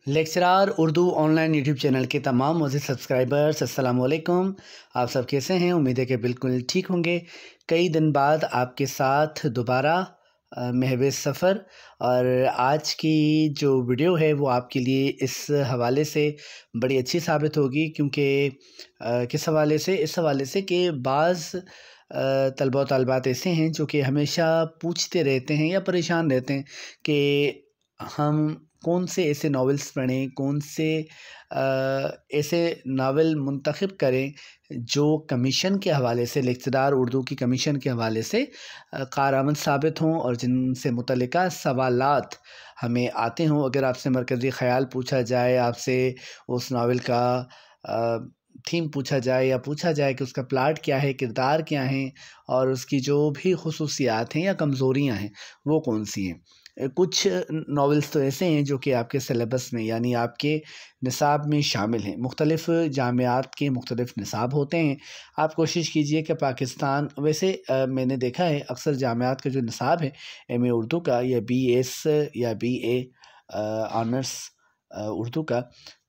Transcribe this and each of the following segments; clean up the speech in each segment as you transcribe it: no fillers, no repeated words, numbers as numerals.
Lecturer Urdu online YouTube channel के तमाम मोज़िज़ subscribers अस्सलाम वालेकुम। आप सब कैसे हैं? उम्मीद है कि बिल्कुल ठीक होंगे। कई दिन बाद आपके साथ दोबारा महवे सफ़र और आज की जो वीडियो है वो आपके लिए इस हवाले से बड़ी अच्छी साबित होगी क्योंकि किस हवाले से? इस हवाले से कि बाज़ तलबा व तालिबात ऐसे हैं जो कि हमेशा पूछते रहते हैं या परेशान रहते हैं कि हम कौन से ऐसे नावल्स पढ़ें, कौन से ऐसे नावल मुंतखब करें जो कमीशन के हवाले से, लेक्चरार उर्दू की कमीशन के हवाले से कारआमद साबित हों और जिनसे मुतल्लिका सवालात हमें आते हों। अगर आपसे मरकज़ी ख़याल पूछा जाए, आपसे उस नावल का थीम पूछा जाए या पूछा जाए कि उसका प्लाट क्या है, किरदार क्या हैं और उसकी जो भी ख़ुसूसियात हैं या कमज़ोरियाँ हैं वो कौन सी हैं। कुछ नॉवेल्स तो ऐसे हैं जो कि आपके सिलेबस में यानी आपके निसाब में शामिल हैं। मुख्तलिफ़ जामियात के मुख्तलिफ़ निसाब होते हैं। आप कोशिश कीजिए कि पाकिस्तान वैसे मैंने देखा है अक्सर जामियात का जो निसाब है एमए उर्दू का या बीएस या बीए ऑनर्स उर्दू का,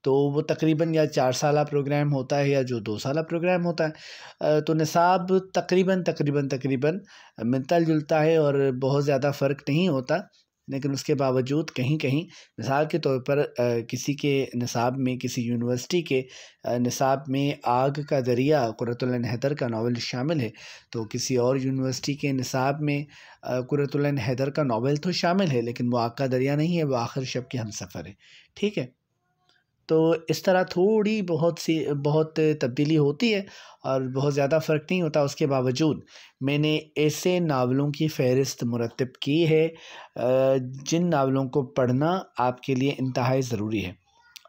तो वो तकरीबन या 4 साला प्रोग्राम होता है या जो 2 साला प्रोग्राम होता है। तो निसाब तकरीबन मिलता-जुलता है और बहुत ज़्यादा फ़र्क नहीं होता। लेकिन उसके बावजूद कहीं-कहीं मिसाल के तौर पर किसी के निसाब में, किसी यूनिवर्सिटी के निसाब में आग का दरिया कुर्रतुल ऐन हैदर का नावल शामिल है, तो किसी और यूनिवर्सिटी के निसाब में कुर्रतुल ऐन हैदर का नावल तो शामिल है लेकिन वो आग का दरिया नहीं है, वो आखिर शब के हमसफ़र है। ठीक है? तो इस तरह थोड़ी बहुत तब्दीली होती है और बहुत ज़्यादा फ़र्क नहीं होता। उसके बावजूद मैंने ऐसे नावलों की फ़हरिस्त मुरतब की है जिन नावलों को पढ़ना आपके लिए इंतहाई ज़रूरी है।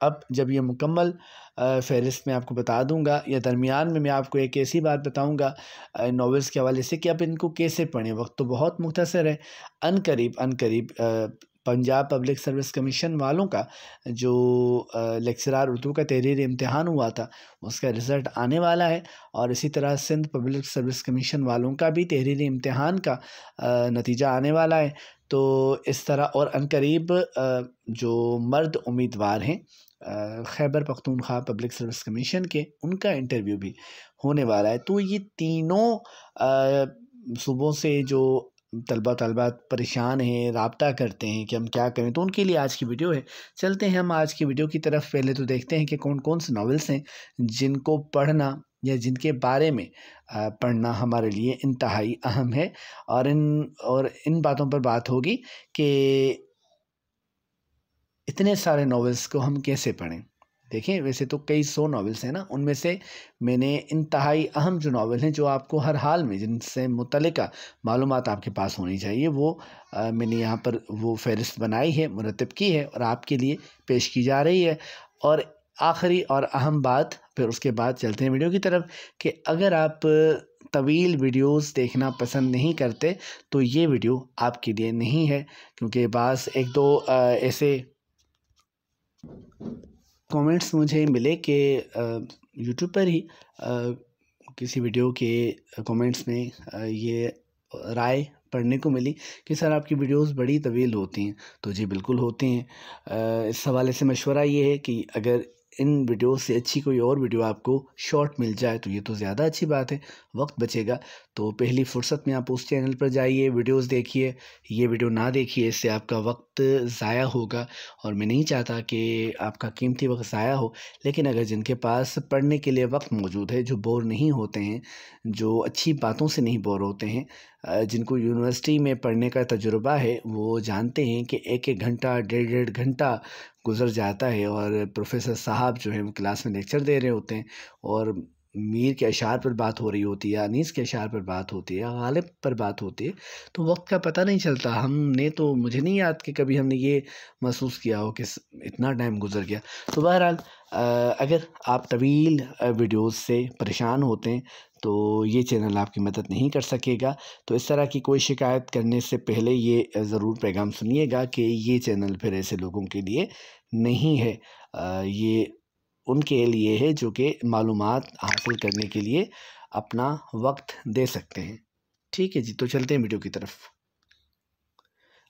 अब जब ये मुकम्मल फ़हरिस्त मैं आपको बता दूँगा या दरमियान में मैं आपको एक ऐसी बात बताऊँगा नॉवेल्स के हवाले से कि आप इनको कैसे पढ़ें। वक्त तो बहुत मुख्तसर है। अनकरीब पंजाब पब्लिक सर्विस कमीशन वालों का जो लेक्चरार उर्दू का तहरीरी इम्तिहान हुआ था उसका रिज़ल्ट आने वाला है और इसी तरह सिंध पब्लिक सर्विस कमीशन वालों का भी तहरीरी इम्तिहान का नतीजा आने वाला है। तो इस तरह और अनकरीब जो मर्द उम्मीदवार हैं Khyber Pakhtunkhwa public service commission के, उनका इंटरव्यू भी होने वाला है। तो ये तीनों सूबों से जो तलबा तलबात परेशान हैं, राब्ता करते हैं कि हम क्या करें, तो उनके लिए आज की वीडियो है। चलते हैं हम आज की वीडियो की तरफ। पहले तो देखते हैं कि कौन-कौन से नॉवेल्स हैं जिनको पढ़ना या जिनके बारे में पढ़ना हमारे लिए इंतहाई अहम है और इन बातों पर बात होगी कि इतने सारे नॉवेल्स को हम कैसे पढ़ें। देखिए वैसे तो कई 100 नॉवेल्स हैं ना, उनमें से मैंने इंतहाई अहम जो नॉवेल हैं जो आपको हर हाल में जिनसे मुतल्लिका मालूमात आपके पास होनी चाहिए वो मैंने यहाँ पर वो फ़हरिस्त बनाई है, मुरतब की है और आपके लिए पेश की जा रही है। और आखिरी और अहम बात, फिर उसके बाद चलते हैं वीडियो की तरफ, कि अगर आप तवील वीडियोस देखना पसंद नहीं करते तो ये वीडियो आपके लिए नहीं है, क्योंकि बाज़ एक दो ऐसे कमेंट्स मुझे मिले कि यूट्यूब पर ही किसी वीडियो के कमेंट्स में ये राय पढ़ने को मिली कि सर आपकी वीडियोस बड़ी तवील होती हैं। तो जी बिल्कुल होती हैं। इस हवाले से मशवरा ये है कि अगर इन वीडियो से अच्छी कोई और वीडियो आपको शॉर्ट मिल जाए तो ये तो ज़्यादा अच्छी बात है, वक्त बचेगा। तो पहली फ़ुर्सत में आप उस चैनल पर जाइए, वीडियोस देखिए, ये वीडियो ना देखिए, इससे आपका वक्त ज़ाया होगा और मैं नहीं चाहता कि आपका कीमती वक्त ज़ाया हो। लेकिन अगर जिनके पास पढ़ने के लिए वक्त मौजूद है, जो बोर नहीं होते हैं, जो अच्छी बातों से नहीं बोर होते हैं, जिनको यूनिवर्सिटी में पढ़ने का तजुर्बा है, वो जानते हैं कि एक-एक घंटा, डेढ़-डेढ़ घंटा गुज़र जाता है और प्रोफ़ेसर साहब जो हैं वो क्लास में लेक्चर दे रहे होते हैं और मीर के अशार पर बात हो रही होती है, अनीस के अशार पर बात होती है, गालिब पर बात होती है, तो वक्त का पता नहीं चलता। हमने तो, मुझे नहीं याद कि कभी हमने ये महसूस किया हो कि इतना टाइम गुज़र गया। तो बहरहाल अगर आप तवील वीडियोस से परेशान होते हैं तो ये चैनल आपकी मदद नहीं कर सकेगा। तो इस तरह की कोई शिकायत करने से पहले ये ज़रूर पैगाम सुनिएगा कि ये चैनल फिर ऐसे लोगों के लिए नहीं है। ये उनके लिए है जो कि मालूमात हासिल करने के लिए अपना वक्त दे सकते हैं। ठीक है जी, तो चलते हैं वीडियो की तरफ।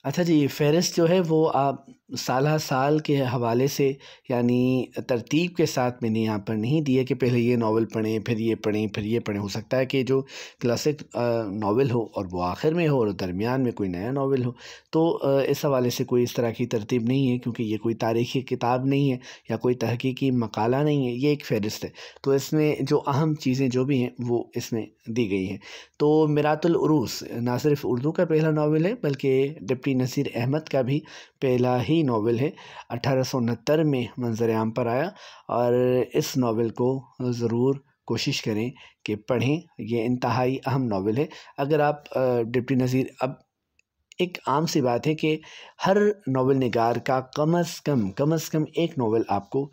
अच्छा जी, फ़हरिस्त जो है वो आप साल के हवाले से, यानी तरतीब के साथ मैंने यहाँ पर नहीं दी है कि पहले ये नावल पढ़ें, फिर ये पढ़ें, फिर ये पढ़ें। हो सकता है कि जो क्लासिक नावल हो और वो आखिर में हो और दरमियान में कोई नया नावल हो। तो इस हवाले से कोई इस तरह की तरतीब नहीं है, क्योंकि ये कोई तारीख़ी किताब नहीं है या कोई तहक़ीक़ी मक़ाला नहीं है, ये एक फ़हरिस्त है। तो इसमें जो अहम चीज़ें जो भी हैं वो इसमें दी गई हैं। तो मिरातुल उरूस ना सिर्फ़ उर्दू का पहला नावल है, बल्कि डिप्टी नसीर अहमद का भी पहला ही नावल है। 1869 में मंज़र आम पर आया, और इस नावल को ज़रूर कोशिश करें कि पढ़ें। ये इंतहाई अहम नावल है। अगर आप डिप्टी नज़ीर, अब एक आम सी बात है कि हर नावल निगार का कम अज़ कम एक नावल आपको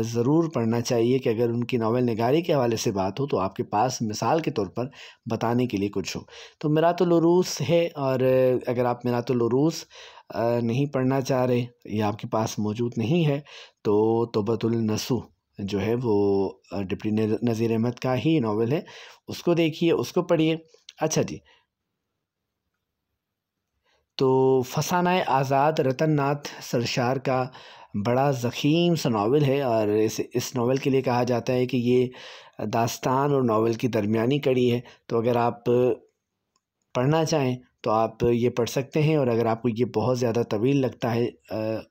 ज़रूर पढ़ना चाहिए, कि अगर उनकी नावल निगारी के हवाले से बात हो तो आपके पास मिसाल के तौर पर बताने के लिए कुछ हो। तो मिरातुल उरूस है, और अगर आप मिरातुल उरूस नहीं पढ़ना चाह रहे या आपके पास मौजूद नहीं है, तो तौबतुल नसूह जो है वो डिप्टी नज़ीर अहमद का ही नावल है, उसको देखिए, उसको पढ़िए। अच्छा जी, तो फसाना आज़ाद रतन नाथ सरशार का बड़ा ज़ख़ीम सा नावल है, और इस नावल के लिए कहा जाता है कि ये दास्तान और नावल की दरमियानी कड़ी है। तो अगर आप पढ़ना चाहें तो आप ये पढ़ सकते हैं, और अगर आपको ये बहुत ज़्यादा तवील लगता है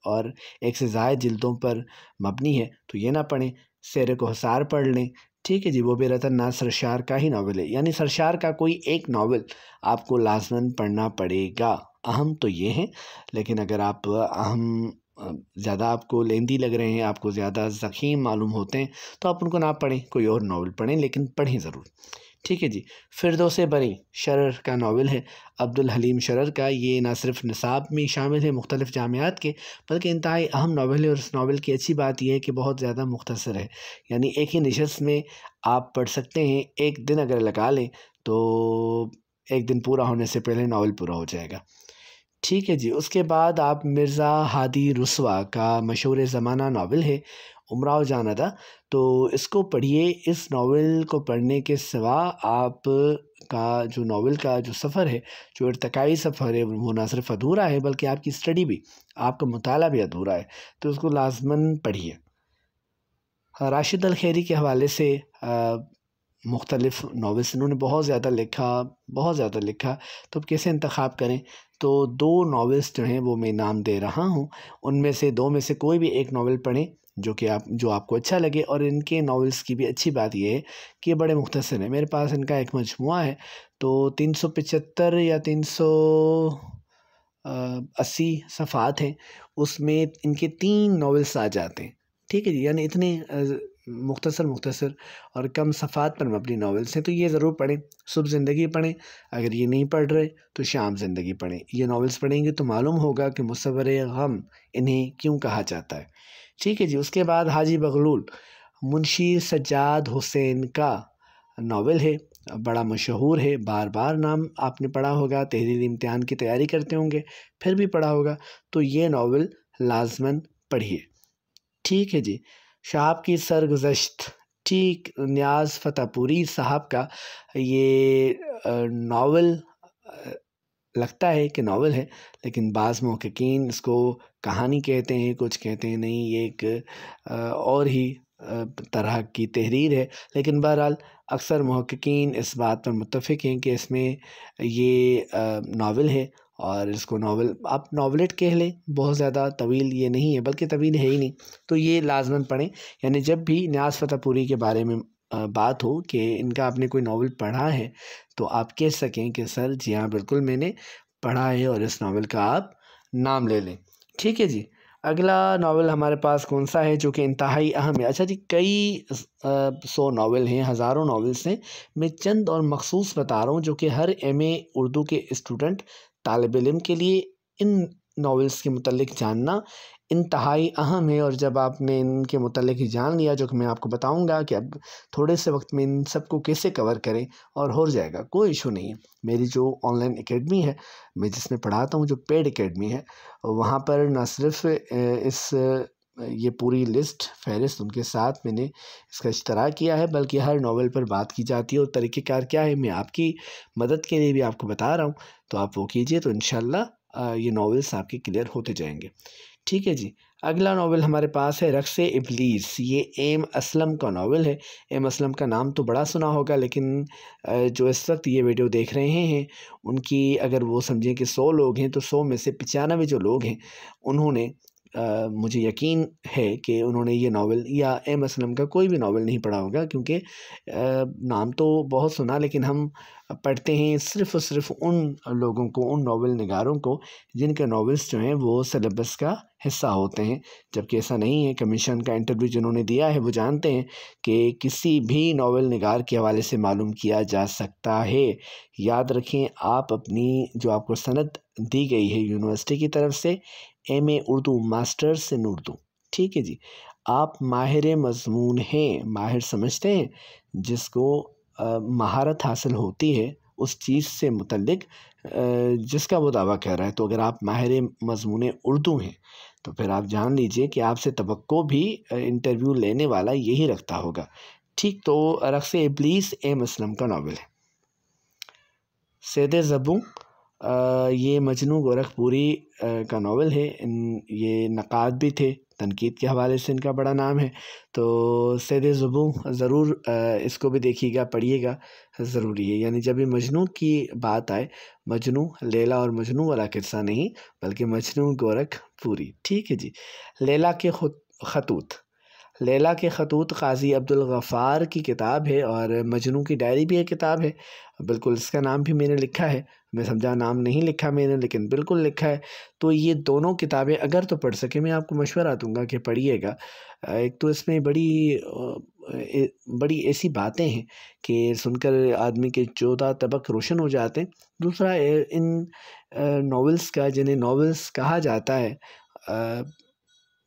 और एक से ज़ायद जिल्दों पर मबनी है, तो ये ना पढ़ें, शेर कोहसार पढ़ लें। ठीक है जी, वो भी रतन नाथ सरशार का ही नावल है, यानी सरशार का कोई एक नावल आपको लाज़मन पढ़ना पड़ेगा। अहम तो ये हैं, लेकिन अगर आप अहम ज़्यादा आपको लेंदी लग रहे हैं, आपको ज़्यादा ज़ख़ीम मालूम होते हैं, तो आप उनको ना पढ़ें, कोई और नावल पढ़ें, लेकिन पढ़ें ज़रूर। ठीक है जी। फ़िरदौस बरी शरर का नावल है, अब्दुल हलीम शरर का। ये ना सिर्फ़ निसाब में शामिल है मुख्तलिफ़ जामियात के, बल्कि इंतहाई अहम नावल है, और इस नावल की अच्छी बात यह है कि बहुत ज़्यादा मुख्तसर है। यानी एक ही नशस्त में आप पढ़ सकते हैं। एक दिन अगर लगा लें तो एक दिन पूरा होने से पहले नावल पूरा हो जाएगा। ठीक है जी। उसके बाद आप मिर्ज़ा हादी रुस्वा का मशहूर ज़माना नावल है, उमराव जान अदा। तो इसको पढ़िए। इस नावल को पढ़ने के सिवा आप का जो नावल का जो सफ़र है, जो इर्तिकाई सफ़र है, वो ना सिर्फ़ अधूरा है, बल्कि आपकी स्टडी भी, आपका मुताला भी अधूरा है। तो उसको लाज़मन पढ़िए। राशिद अल खैरी के हवाले से मुख्तलिफ़ नावल्स इन्होंने बहुत ज़्यादा लिखा, तो अब कैसे इंतख़ाब करें? तो 2 नावल्स जो हैं वो मैं नाम दे रहा हूँ, उनमें से 2 में से कोई भी एक नावल पढ़ें जो आपको अच्छा लगे। और इनके नावल्स की भी अच्छी बात ये है कि ये बड़े मुख्तसर हैं। मेरे पास इनका एक मजमुआ है, तो 375 या 380 सफ़ात हैं, उसमें इनके 3 नावल्स आ जाते हैं। ठीक है जी, यानी इतने मुख्तसर और कम सफ़ात पर मबनी नावल्स हैं, तो ये ज़रूर पढ़ें। सुबह ज़िंदगी पढ़ें, अगर ये नहीं पढ़ रहे तो शाम ज़िंदगी पढ़ें। ये नावल्स पढ़ेंगे तो मालूम होगा कि मुसव्वरे गम इन्हें क्यों कहा जाता है। ठीक है जी। उसके बाद हाजी बगलूल मुंशी सज्जाद हुसैन का नावल है, बड़ा मशहूर है, बार-बार नाम आपने पढ़ा होगा, तहरीरी इम्तिहान की तैयारी करते होंगे, फिर भी पढ़ा होगा, तो ये नावल लाज़मन पढ़िए। ठीक है जी। शाहब की सरगुज़श्त, ठीक, नियाज़ फ़तेहपुरी साहब का ये नावल अ, लगता है कि नावल है, लेकिन बाज़ मुहक़्क़ीन इसको कहानी कहते हैं, कुछ कहते हैं नहीं, ये एक और ही तरह की तहरीर है। लेकिन बहरहाल अक्सर मुहक़्क़ीन इस बात पर मुत्तफ़िक़ हैं कि इसमें ये नावल है, और इसको नावल आप नावलेट कह लें, बहुत ज़्यादा तवील ये नहीं है, बल्कि तवील है ही नहीं। तो ये लाज़मन पढ़ें। यानी जब भी नियाज़ फ़तेहपुरी के बारे में बात हो कि इनका आपने कोई नावल पढ़ा है, तो आप कह सकें कि सर जी हाँ, बिल्कुल मैंने पढ़ा है, और इस नावल का आप नाम ले लें। ठीक है जी। अगला नावल हमारे पास कौन-सा है जो कि इंतहाई अहम है? अच्छा जी, कई 100 नावल हैं, हज़ारों नावल्स हैं। मैं चंद और मख़सूस बता रहा हूँ जो कि हर एमए उर्दू के स्टूडेंट, तालिब इल्म के लिए इन नावल्स के मुतल्लिक़ जानना इंतहाई अहम है। और जब आपने इनके मुतल्लिक़ जान लिया, जो कि मैं आपको बताऊँगा कि अब थोड़े से वक़्त में इन सबको कैसे कवर करें, और हो जाएगा, कोई इशू नहीं है। मेरी जो ऑनलाइन एकेडमी है, मैं जिसमें पढ़ाता हूँ, जो पेड एकेडमी है, वहाँ पर ना सिर्फ़ ये पूरी लिस्ट फ़हरिस्त उनके साथ मैंने इसका इश्तराक किया है, बल्कि हर नावल पर बात की जाती है, और तरीक़ेकार क्या है, मैं आपकी मदद के लिए भी आपको बता रहा हूँ। तो आप वो कीजिए, तो इंशाअल्लाह ये नावल्स आपके क्लियर होते जाएंगे। ठीक है जी। अगला नावल हमारे पास है रक्स इब्लीस। ये एम असलम का नावल है। एम असलम का नाम तो बड़ा सुना होगा, लेकिन जो इस वक्त ये वीडियो देख रहे हैं उनकी अगर वो समझें कि 100 लोग हैं तो 100 में से 95 जो लोग हैं उन्होंने मुझे यकीन है कि उन्होंने ये नावल या एम असलम का कोई भी नावल नहीं पढ़ा होगा, क्योंकि नाम तो बहुत सुना, लेकिन हम पढ़ते हैं सिर्फ़ और सिर्फ उन लोगों को, उन नावल निगारों को जिनके नावल्स जो हैं वो सिलेबस का हिस्सा होते हैं, जबकि ऐसा नहीं है। कमीशन का इंटरव्यू जिन्होंने दिया है वो जानते हैं कि किसी भी नावल निगार के हवाले से मालूम किया जा सकता है। याद रखें, आप अपनी जो आपको सनद दी गई है यूनिवर्सिटी की तरफ से, MA. Urdu, masters in Urdu, ठीक है जी, आप माहिर मज़मून हैं। माहिर समझते हैं जिसको महारत हासिल होती है उस चीज़ से मुतल्लिक जिसका वो दावा कर रहा है। तो अगर आप माहिर मज़मून उर्दू हैं तो फिर आप जान लीजिए कि आपसे तवक्को भी इंटरव्यू लेने वाला यही रखता होगा। ठीक, तो रक्स इब्लीस एम असलम का नावल है। सैयद ज़बूं, ये मजनू गोरखपुरी का नावल है। ये नक़ाद भी थे, तनकीद के हवाले से इनका बड़ा नाम है। तो सैयद ज़बूं ज़रूर इसको भी देखिएगा, पढ़िएगा, ज़रूरी है। यानी जब भी मजनू की बात आए, मजनू लैला और मजनू वाला किस्सा नहीं, बल्कि मजनू गोरखपुरी। ठीक है जी। लैला के खतूत। लैला के खतूत क़ाज़ी अब्दुल गफ़ार की किताब है, और मजनू की डायरी भी एक किताब है। बिल्कुल इसका नाम भी मैंने लिखा है, मैं समझा नाम नहीं लिखा मैंने, लेकिन बिल्कुल लिखा है। तो ये दोनों किताबें अगर तो पढ़ सके, मैं आपको मशवरा दूंगा कि पढ़िएगा। एक तो इसमें बड़ी ऐसी बातें हैं कि सुनकर आदमी के 14 तबक रोशन हो जाते हैं। दूसरा, इन नॉवेल्स का, जिन्हें नॉवेल्स कहा जाता है,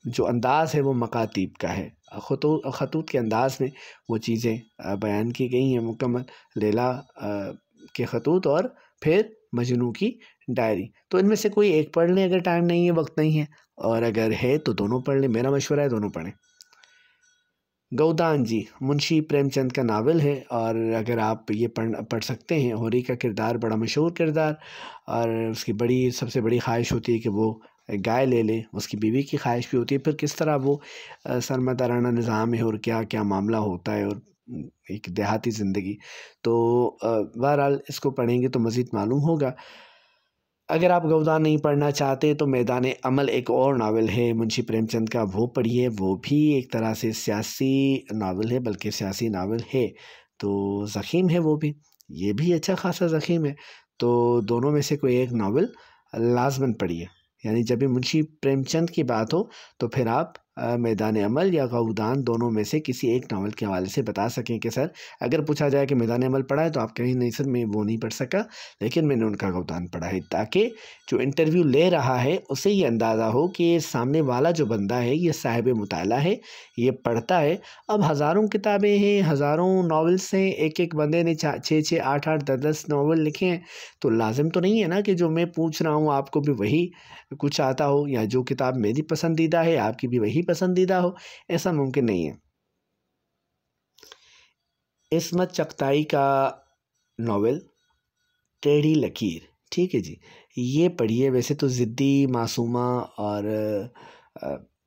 जो अंदाज़ है वो मकातीब का है। खतूत के अंदाज़ में वो चीज़ें बयान की गई हैं मुकम्मल। लैला के खतूत और फिर मजनू की डायरी। तो इनमें से कोई एक पढ़ लें अगर टाइम नहीं है, वक्त नहीं है, और अगर है तो दोनों पढ़ लें। मेरा मशवरा है दोनों पढ़ें। गौदान जी मुंशी प्रेमचंद का नावल है, और अगर आप ये पढ़ सकते हैं। होरी का किरदार बड़ा मशहूर किरदार, और उसकी सबसे बड़ी ख्वाहिश होती है कि वो गाय ले ले। उसकी बीवी की ख्वाहिश भी होती है। फिर किस तरह वो सरमादाराना निज़ाम है और क्या क्या मामला होता है, और एक देहाती ज़िंदगी। तो बहरहाल इसको पढ़ेंगे तो मज़ीद मालूम होगा। अगर आप गौदान नहीं पढ़ना चाहते तो मैदान अमल एक और नावल है मुंशी प्रेमचंद का, वो पढ़िए। वो भी एक तरह से सियासी नावल है, बल्कि सियासी नावल है। तो ज़ख़ीम है वो भी, ये भी अच्छा खासा ज़ख़ीम है। तो दोनों में से कोई एक नावल लाज़मन पढ़िए। यानी जब भी मुंशी प्रेमचंद की बात हो तो फिर आप मैदान अमल या गौदान दोनों में से किसी एक नावल के हवाले से बता सकें कि सर, अगर पूछा जाए कि मैदान अमल पढ़ा है तो आप कहें नहीं सर, मैं वो नहीं पढ़ सका, लेकिन मैंने उनका गौदान पढ़ा है, ताकि जो इंटरव्यू ले रहा है उसे ये अंदाज़ा हो कि सामने वाला जो बंदा है ये साहिब मुताला है, ये पढ़ता है। अब हज़ारों किताबें हैं, हज़ारों नावल्स हैं, एक एक बंदे ने 6-6, 8-8, 10-10 नावल लिखे हैं। तो लाजिम तो नहीं है ना कि जो मैं पूछ रहा हूँ आपको भी वही कुछ आता हो, या जो किताब मेरी पसंदीदा है आपकी भी वही पसंदीदा हो। ऐसा मुमकिन नहीं है। इस्मत चगताई का नावल टेढ़ी लकीर, ठीक है जी, ये पढ़िए। वैसे तो ज़िद्दी, मासूमा और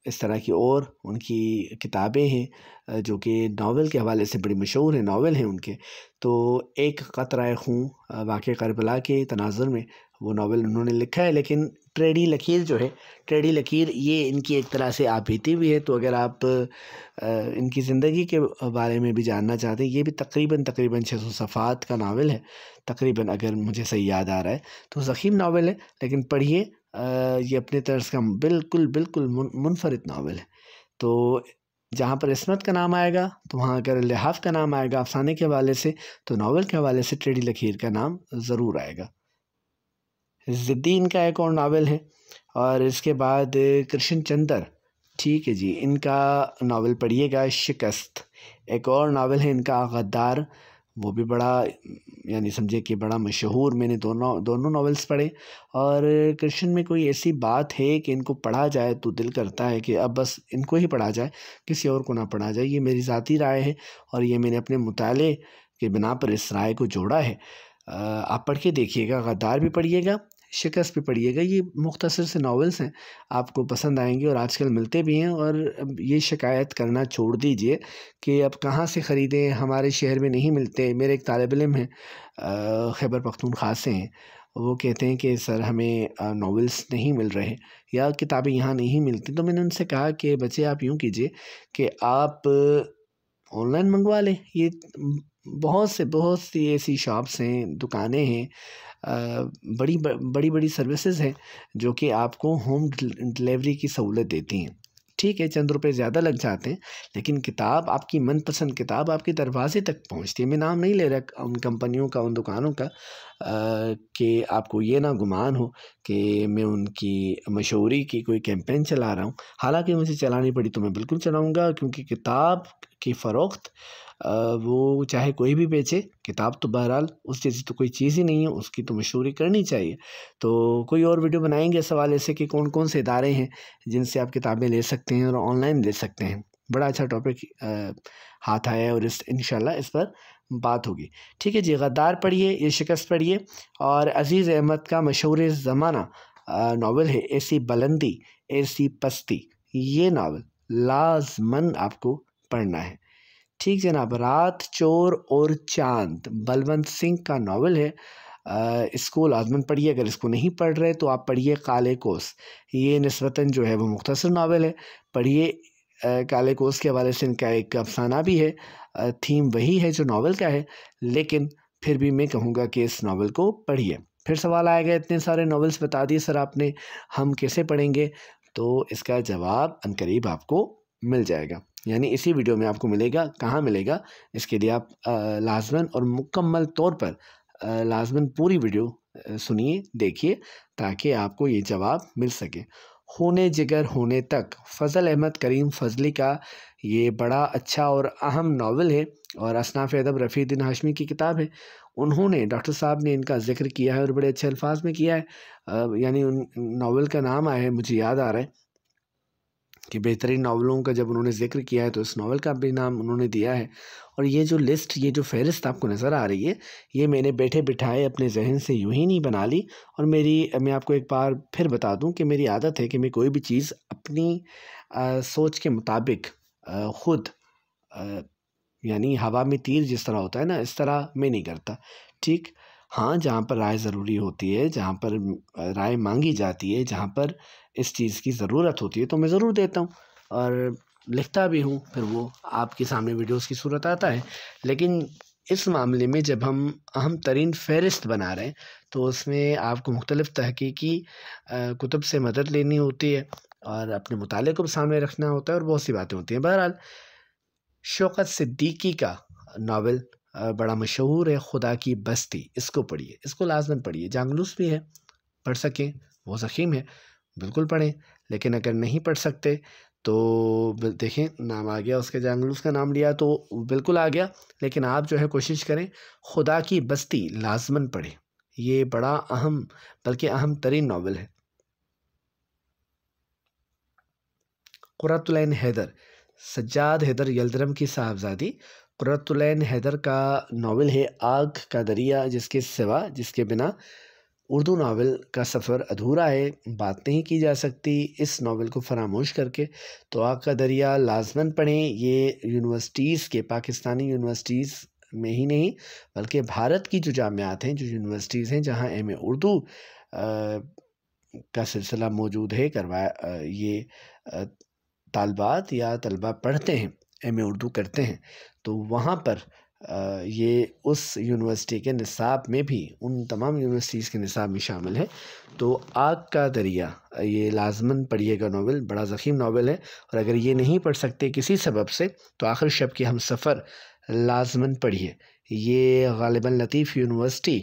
इस तरह की और उनकी किताबें हैं जो कि नावल के हवाले से बड़ी मशहूर हैं, नावल हैं उनके। तो एक क़तरा खून वाक़या करबला के तनाज़ुर में वो नावल उन्होंने लिखा है। लेकिन टेढ़ी लकीर जो है, टेढ़ी लकीर ये इनकी एक तरह से आपबीती भी है। तो अगर आप इनकी ज़िंदगी के बारे में भी जानना चाहते हैं, ये भी तकरीबन 600 सफ़ात का नावल है तकरीबन, अगर मुझे सही याद आ रहा है। तो ज़ख़ीम नावल है, लेकिन पढ़िए, ये अपने तर्ज़ का बिल्कुल मुनफ़रिद नावल है। तो जहाँ पर इस्मत का नाम आएगा तो वहाँ अगर लिहाफ़ का नाम आएगा अफ़साने के हवाले से, तो नावल के हवाले से टेढ़ी लकीर का नाम ज़रूर आएगा। ज़िद्दीन का एक और नावल है, और इसके बाद कृष्ण चंद्र, ठीक है जी, इनका नावल पढ़िएगा। शिकस्त एक और नावल है इनका, गद्दार, वो भी बड़ा, यानी समझे कि बड़ा मशहूर। मैंने दोनों नावल्स पढ़े, और कृष्ण में कोई ऐसी बात है कि इनको पढ़ा जाए तो दिल करता है कि अब बस इनको ही पढ़ा जाए, किसी और को ना पढ़ा जाए। ये मेरी ज़ाती राय है, और ये मैंने अपने मुताले के बिना पर इस राय को जोड़ा है। आप पढ़ के देखिएगा, गद्दार भी पढ़िएगा, शिकस्त भी पढ़िएगा। ये मुख्तसर से नावल्स हैं, आपको पसंद आएंगे और आजकल मिलते भी हैं। और अब ये शिकायत करना छोड़ दीजिए कि अब कहाँ से ख़रीदें, हमारे शहर में नहीं मिलते। मेरे एक तालिब इल्म हैं, खैबर पख्तूनख्वा से हैं, वो कहते हैं कि सर हमें नावल्स नहीं मिल रहे या किताबें यहाँ नहीं मिलती। तो मैंने उनसे कहा कि बच्चे आप यूँ कीजिए कि आप ऑनलाइन मंगवा लें। ये बहुत सी ऐसी शॉप्स हैं, दुकानें हैं, बड़ी बड़ी सर्विसेज हैं जो कि आपको होम डिलीवरी की सहूलत देती हैं। ठीक है, चंद रुपए ज़्यादा लग जाते हैं, लेकिन किताब, आपकी मनपसंद किताब आपके दरवाजे तक पहुंचती है। मैं नाम नहीं ले रहा उन कंपनियों का, उन दुकानों का, कि आपको ये ना गुमान हो कि मैं उनकी मशहूरी की कोई कैंपेन चला रहा हूँ। हालांकि मुझे चलानी पड़ी तो मैं बिल्कुल चलाऊँगा, क्योंकि किताब की फ़रोख्त वो चाहे कोई भी बेचे, किताब तो बहरहाल उस जैसी तो कोई चीज़ ही नहीं है, उसकी तो मशहूरी करनी चाहिए। तो कोई और वीडियो बनाएंगे इस हवाले से कि कौन कौन से इदारे हैं जिनसे आप किताबें ले सकते हैं और ऑनलाइन ले सकते हैं। बड़ा अच्छा टॉपिक हाथ आया है और इंशाल्लाह इस पर बात होगी। ठीक है जी, गद्दार पढ़िए, ये शिकस्त पढ़िए, और अज़ीज़ अहमद का मशहूर ज़माना नावल है ऐसी बुलंदी ऐसी पस्ती, ये नावल लाज़मन आपको पढ़ना है। ठीक जनाब, रात, चोर और चांद बलवंत सिंह का नावल है। इसको लाजमन पढ़िए। अगर इसको नहीं पढ़ रहे तो आप पढ़िए काले कोस। ये निस्बतन जो है वो मुख्तसर नावल है, पढ़िए। काले कोस के हवाले से इनका एक अफसाना भी है, थीम वही है जो नावल का है, लेकिन फिर भी मैं कहूँगा कि इस नावल को पढ़िए। फिर सवाल आएगा, इतने सारे नावल्स बता दिए सर आपने, हम कैसे पढ़ेंगे? तो इसका जवाब अनकरीब आपको मिल जाएगा, यानी इसी वीडियो में आपको मिलेगा। कहाँ मिलेगा, इसके लिए आप लाजमन और मुकम्मल तौर पर लाजमन पूरी वीडियो सुनिए, देखिए, ताकि आपको ये जवाब मिल सके। होने जिगर होने तक, फ़ज़ल अहमद करीम फ़ज़ली का ये बड़ा अच्छा और अहम नावल है और असनाफ़ अदब रफ़ीउद्दीन हाशमी की किताब है। उन्होंने, डॉक्टर साहब ने इनका ज़िक्र किया है और बड़े अच्छे अल्फाज में किया है। यानी उन नावल का नाम आया है, मुझे याद आ रहा है कि बेहतरीन नावलों का जब उन्होंने ज़िक्र किया है तो इस नावल का भी नाम उन्होंने दिया है। और ये जो लिस्ट, ये जो फ़हरिस्त आपको नज़र आ रही है, ये मैंने बैठे बिठाए अपने जहन से यूं ही नहीं बना ली। और मैं आपको एक बार फिर बता दूं कि मेरी आदत है कि मैं कोई भी चीज़ अपनी सोच के मुताबिक ख़ुद, यानी हवा में तीर जिस तरह होता है ना, इस तरह मैं नहीं करता। ठीक, हाँ, जहाँ पर राय ज़रूरी होती है, जहाँ पर राय मांगी जाती है, जहाँ पर इस चीज़ की ज़रूरत होती है, तो मैं ज़रूर देता हूँ और लिखता भी हूँ। फिर वो आपके सामने वीडियोस की सूरत आता है। लेकिन इस मामले में जब हम अहम तरीन फ़हरिस्त बना रहे हैं, तो उसमें आपको मुख्तलिफ़ तहकीकी कुतुब से मदद लेनी होती है और अपने मुताले को सामने रखना होता है और बहुत सी बातें होती हैं। बहरहाल, शौकत सिद्दीकी का नावल बड़ा मशहूर है, खुदा की बस्ती। इसको पढ़िए, इसको लाजमन पढ़िए। जांगलूस भी है, पढ़ सकें, वो ज़ख़ीम है, बिल्कुल पढ़ें। लेकिन अगर नहीं पढ़ सकते तो देखें, नाम आ गया उसके, जांगलूस का नाम लिया तो बिल्कुल आ गया। लेकिन आप जो है कोशिश करें, खुदा की बस्ती लाजमन पढ़ें। ये बड़ा अहम, बल्कि अहम तरीन नावल है। क़ुर्रतुल ऐन हैदर, सज्जाद हैदर यल्दरम की साहबजादी क़ुर्रतुल ऐन हैदर का नावल है आग का दरिया, जिसके सिवा, जिसके बिना उर्दू नावल का सफ़र अधूरा है, बात नहीं की जा सकती इस नावल को फरामोश करके। तो आग का दरिया लाजमन पढ़ें। ये यूनिवर्सिटीज़ के, पाकिस्तानी यूनिवर्सिटीज़ में ही नहीं बल्कि भारत की जो जामियात हैं, जो यूनिवर्सिटीज़ हैं जहाँ एम.ए. उर्दू का सिलसिला मौजूद है, ये तालबात या तलबा पढ़ते हैं, एम.ए. उर्दू करते हैं, तो वहाँ पर ये उस यूनिवर्सिटी के निसाब में भी, उन तमाम यूनिवर्सिटीज़ के निसाब में शामिल है। तो आग का दरिया, ये लाजमन पढ़िएगा नावल, बड़ा ज़ख़ीम नावल है। और अगर ये नहीं पढ़ सकते किसी सबब से, तो आखिर शब की हम सफ़र लाजमन पढ़िए। ये गालिबन लतीफ़ यूनिवर्सिटी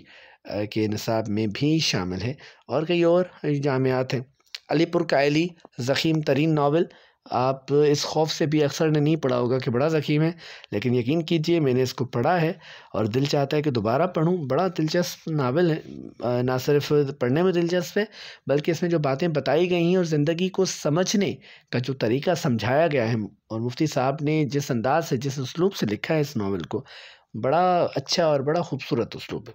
के निसाब में भी शामिल है और कई और जामियात हैं। अलीपुर कायली, ज़ख़ीम तरीन नावल। आप इस खौफ से भी अक्सर ने नहीं पढ़ा होगा कि बड़ा ज़ख़ीम है, लेकिन यकीन कीजिए मैंने इसको पढ़ा है और दिल चाहता है कि दोबारा पढूं। बड़ा दिलचस्प नावल है, ना सिर्फ पढ़ने में दिलचस्प है, बल्कि इसमें जो बातें बताई गई हैं और ज़िंदगी को समझने का जो तरीका समझाया गया है, और मुफ्ती साहब ने जिस अंदाज से, जिस उसलूब से लिखा है इस नावल को, बड़ा अच्छा और बड़ा खूबसूरत उसलूब है।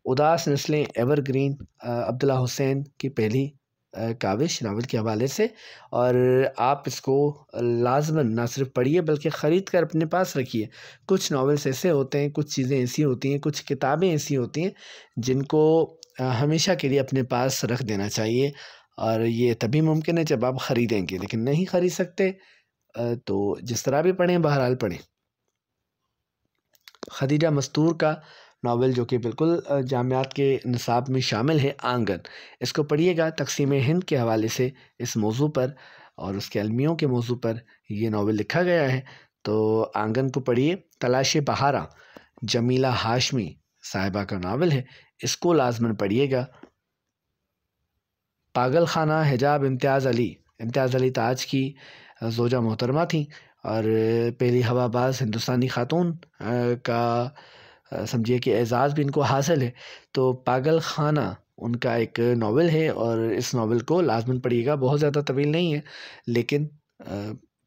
उदास नस्लें एवरग्रीन, अब्दुल्ला हुसैन की पहली काविश नावल के हवाले से। और आप इसको लाजमन ना सिर्फ पढ़िए बल्कि ख़रीद कर अपने पास रखिए। कुछ नावल्स ऐसे होते हैं, कुछ चीज़ें ऐसी होती हैं, कुछ किताबें ऐसी होती हैं जिनको हमेशा के लिए अपने पास रख देना चाहिए, और ये तभी मुमकिन है जब आप ख़रीदेंगे। लेकिन नहीं ख़रीद सकते तो जिस तरह भी पढ़ें, बहरहाल पढ़ें। खदीजा मस्तूर का नावल जो कि बिल्कुल जामियात के निसाब में शामिल है, आंगन, इसको पढ़िएगा। तक़सीम हिंद के हवाले से इस मौजू पर और उसके अलमियों के मौजू पर ये नावल लिखा गया है, तो आंगन को पढ़िए। तलाश बहारा जमीला हाशमी साहिबा का नावल है, इसको लाजमन पढ़िएगा। पागल खाना हिजाब इम्तियाज़ अली ताज की ज़ोजा मोहतरमा थी और पहली हवाबाज हिंदुस्तानी खातून का समझिए कि एज़ाज़ भी इनको हासिल है। तो पागल खाना उनका एक नावल है और इस नावल को लाजमन पढ़िएगा। बहुत ज़्यादा तवील नहीं है लेकिन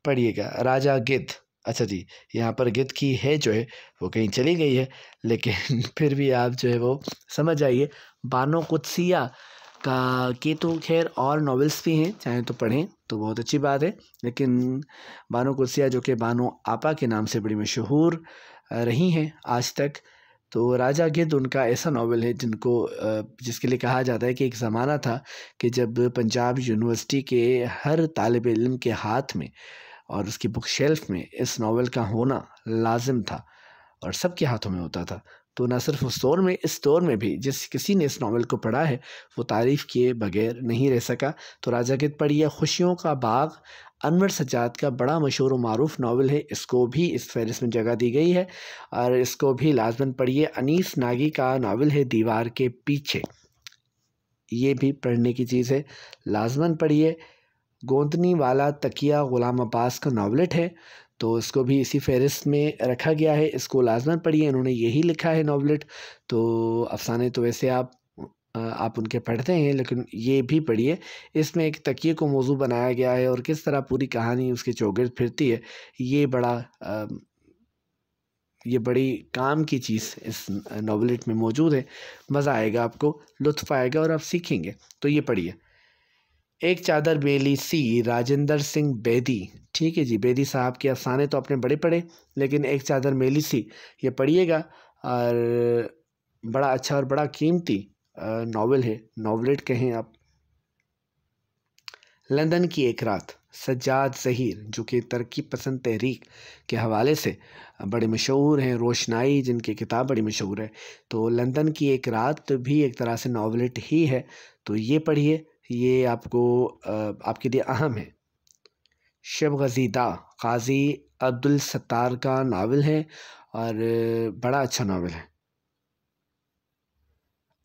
पढ़िएगा। राजा गिद्ध, अच्छा जी, यहाँ पर गिद्ध की है जो है वो कहीं चली गई है, लेकिन फिर भी आप जो है वो समझ जाइए। बानो कुदसिया का के तो खैर और नावल्स भी हैं, चाहें तो पढ़ें तो बहुत अच्छी बात है, लेकिन बानो कुदसिया जो कि बानो आपा के नाम से बड़ी मशहूर रही हैं आज तक। तो राजा गिद्ध उनका ऐसा नावल है जिसके लिए कहा जाता है कि एक ज़माना था कि जब पंजाब यूनिवर्सिटी के हर तालिब इल्म के हाथ में और उसकी बुक शेल्फ में इस नावल का होना लाजिम था और सबके हाथों में होता था। तो न सिर्फ उस दौर में, इस दौर में भी जिस किसी ने इस नावल को पढ़ा है वो तारीफ़ किए बगैर नहीं रह सका। तो राजा गिद्ध पढ़िए। खुशियों का बाग अनवर सज्जाद का बड़ा मशहूर व मारूफ नावल है, इसको भी इस फहरिस्त में जगह दी गई है और इसको भी लाजमन पढ़िए। अनीस नागी का नावल है दीवार के पीछे, ये भी पढ़ने की चीज़ है, लाजमन पढ़िए। गोंदनी वाला तकिया ग़ुलाम अब्बास का नावलेट है, तो इसको भी इसी फहरिस्त में रखा गया है, इसको लाजमन पढ़िए। इन्होंने यही लिखा है नावलेट। तो अफ़साने तो वैसे आप उनके पढ़ते हैं, लेकिन ये भी पढ़िए। इसमें एक तकिए को मौजू बनाया गया है और किस तरह पूरी कहानी उसके चौगिर्द फिरती है, ये बड़ी काम की चीज़ इस नावलेट में मौजूद है। मज़ा आएगा, आपको लुत्फ़ आएगा और आप सीखेंगे। तो ये पढ़िए। एक चादर बेली सी राजेंद्र सिंह बेदी, ठीक है जी, बेदी साहब के अफसाने तो आपने बड़े पढ़े, लेकिन एक चादर मेली सी ये पढ़िएगा। और बड़ा अच्छा और बड़ा कीमती नावल है, नावलेट कहें आप। लंदन की एक रात सज्जाद ज़हीर जो कि तरक्की पसंद तहरीक के हवाले से बड़े मशहूर हैं, रोशनाई जिनकी किताब बड़ी मशहूर है। तो लंदन की एक रात भी एक तरह से नावलेट ही है, तो ये पढ़िए, ये आपके लिए अहम है। शब गज़ीदा काज़ी अब्दुल सत्तार का नावल है और बड़ा अच्छा नावल है।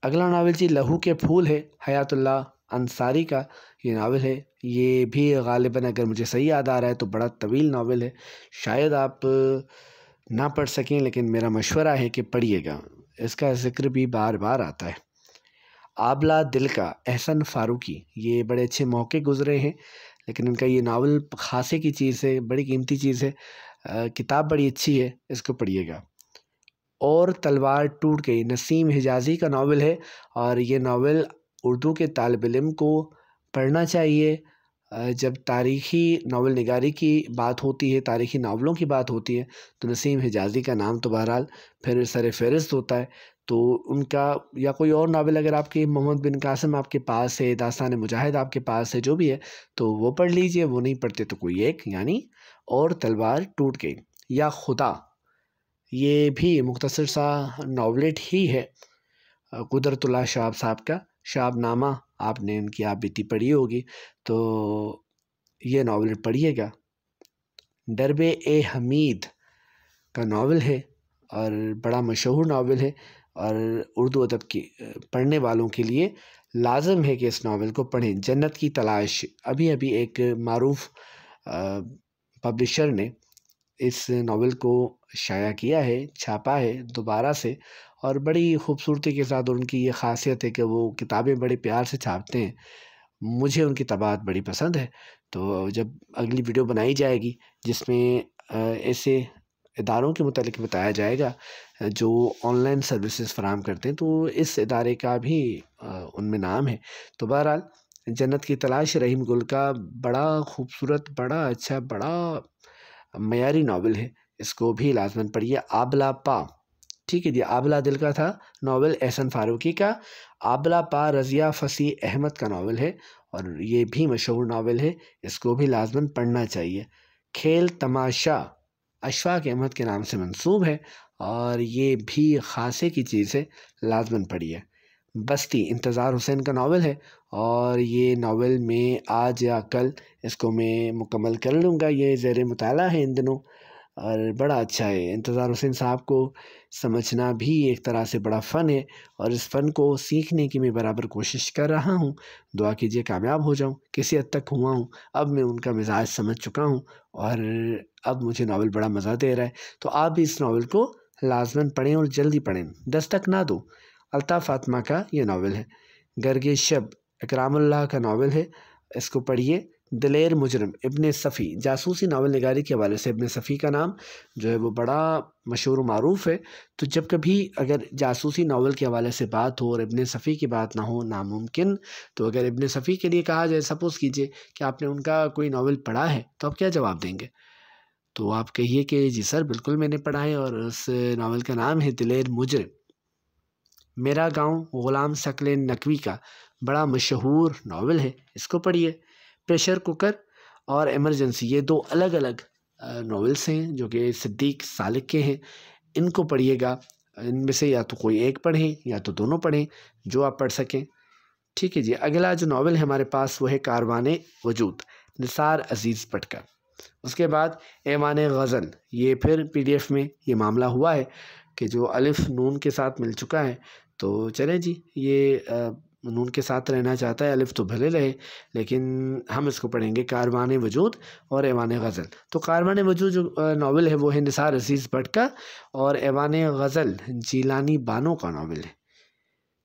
अगला नावल जी लहू के फूल है, हयातुल्लाह अंसारी का ये नावल है। ये भी गालिबन अगर मुझे सही याद आ रहा है तो बड़ा तवील नावल है, शायद आप ना पढ़ सकें, लेकिन मेरा मशवरा है कि पढ़िएगा, इसका ज़िक्र भी बार बार आता है। आबला दिल का एहसन फ़ारूकी, ये बड़े अच्छे मौके गुज़रे हैं, लेकिन इनका ये नावल खासे की चीज़ है, बड़ी कीमती चीज़ है। किताब बड़ी अच्छी है, इसको पढ़िएगा। और तलवार टूट गई नसीम हिजाज़ी का नावल है और ये नावल उर्दू के तालिब इल्म को पढ़ना चाहिए। जब तारीख़ी नावल निगारी की बात होती है, तारीख़ी नावलों की बात होती है, तो नसीम हिजाज़ी का नाम तो बहरहाल फिर सर फ़हरिस्त होता है। तो उनका या कोई और नावल अगर आपके मोहम्मद बिन कासिम आपके पास है, दास्तान मुजाहिद आपके पास है, जो भी है तो वो पढ़ लीजिए। वो नहीं पढ़ते तो कोई एक, यानी और तलवार टूट गई या खुदा, ये भी मुख्तसर सा नावलेट ही है कुदरतुल्लाह शाब साहब का। शाबनामा आपने उनकी आप बीती पढ़ी होगी, तो ये नावलेट पढ़िएगा। दरबे ए हमीद का नावल है और बड़ा मशहूर नावल है और उर्दू अदब की पढ़ने वालों के लिए लाजम है कि इस नावल को पढ़ें। जन्नत की तलाश, अभी अभी एक मारूफ पब्लिशर ने इस नावल को शाया किया है, छापा है दोबारा से, और बड़ी खूबसूरती के साथ। और उनकी ये ख़ासियत है कि वो किताबें बड़े प्यार से छापते हैं। मुझे उनकी तबाअत बड़ी पसंद है। तो जब अगली वीडियो बनाई जाएगी जिसमें ऐसे इदारों के मुतालिक बताया जाएगा जो ऑनलाइन सर्विसेज फराहम करते हैं, तो इस इदारे का भी उनमें नाम है। तो बहरहाल जन्नत की तलाश रहीम गुल का बड़ा खूबसूरत, बड़ा अच्छा, बड़ा मयारी नावल है। इसको भी लाजमन पढ़िए। आबला पा, ठीक है जी, आबला दिल का था नावल एहसन फारूकी का। आबला पा रज़िया फ़सी अहमद का नावल है और ये भी मशहूर नावल है, इसको भी लाजमन पढ़ना चाहिए। खेल तमाशा अशफाक अहमद के नाम से मंसूब है और ये भी खासे की चीज़ है, लाजमन पढ़िए। बस्ती इंतज़ार हुसैन का नावल है और ये नावल में आज या कल इसको मैं मुकम्मल कर लूँगा, ये ज़ेर मुताला है इन दिनों और बड़ा अच्छा है। इंतज़ार हुसैन साहब को समझना भी एक तरह से बड़ा फ़न है और इस फ़न को सीखने की मैं बराबर कोशिश कर रहा हूँ। दुआ कीजिए कामयाब हो जाऊँ, किसी हद तक हुआ हूँ। अब मैं उनका मिजाज समझ चुका हूँ और अब मुझे नावल बड़ा मज़ा दे रहा है। तो आप भी इस नावल को लाजमन पढ़ें और जल्दी पढ़ें, दस्तक ना दो। अल्ताफ़ फ़ातिमा का ये नावल है। गर्गे शब इकरामुल्लाह का नावल है, इसको पढ़िए। दिलेर मुजरिम इब्ने सफ़ी, जासूसी नावल निगारी के हवाले से इब्ने सफ़ी का नाम जो है वो बड़ा मशहूर मारूफ है। तो जब कभी अगर जासूसी नावल के हवाले से बात हो और इब्ने सफ़ी की बात ना हो, नामुमकिन, तो अगर इब्ने सफ़ी के लिए कहा जाए, सपोज़ कीजिए कि आपने उनका कोई नावल पढ़ा है, तो आप क्या जवाब देंगे? तो आप कहिए कि जी सर बिल्कुल मैंने पढ़ा है और उस नावल का नाम है दिलेर मुजरिम। मेरा गाँव ग़ुलाम शक्ल नकवी का बड़ा मशहूर नावल है, इसको पढ़िए। प्रेशर कुकर और इमरजेंसी, ये दो अलग अलग नावल्स हैं जो कि सिद्दीक़ सालिक के हैं, इनको पढ़िएगा। इनमें से या तो कोई एक पढ़ें या तो दोनों पढ़ें, जो आप पढ़ सकें। ठीक है जी। अगला जो नावल है हमारे पास वो है कारवाने वजूद, निसार अज़ीज़ भट्ट का। उसके बाद ऐवाने ग़ज़ल, ये फिर PDF में ये मामला हुआ है कि जो अलिफ नून के साथ मिल चुका है, तो चलें जी, ये नून के साथ रहना चाहता है, अलिफ तो भले रहे, लेकिन हम इसको पढ़ेंगे कारवाने वजूद और ऐवाने ग़ज़ल। तो कारवाने वजूद जो नावल है वो है निसार अज़ीज़ भट्ट का और ऐवाने ग़ज़ल जीलानी बानो का नावल है।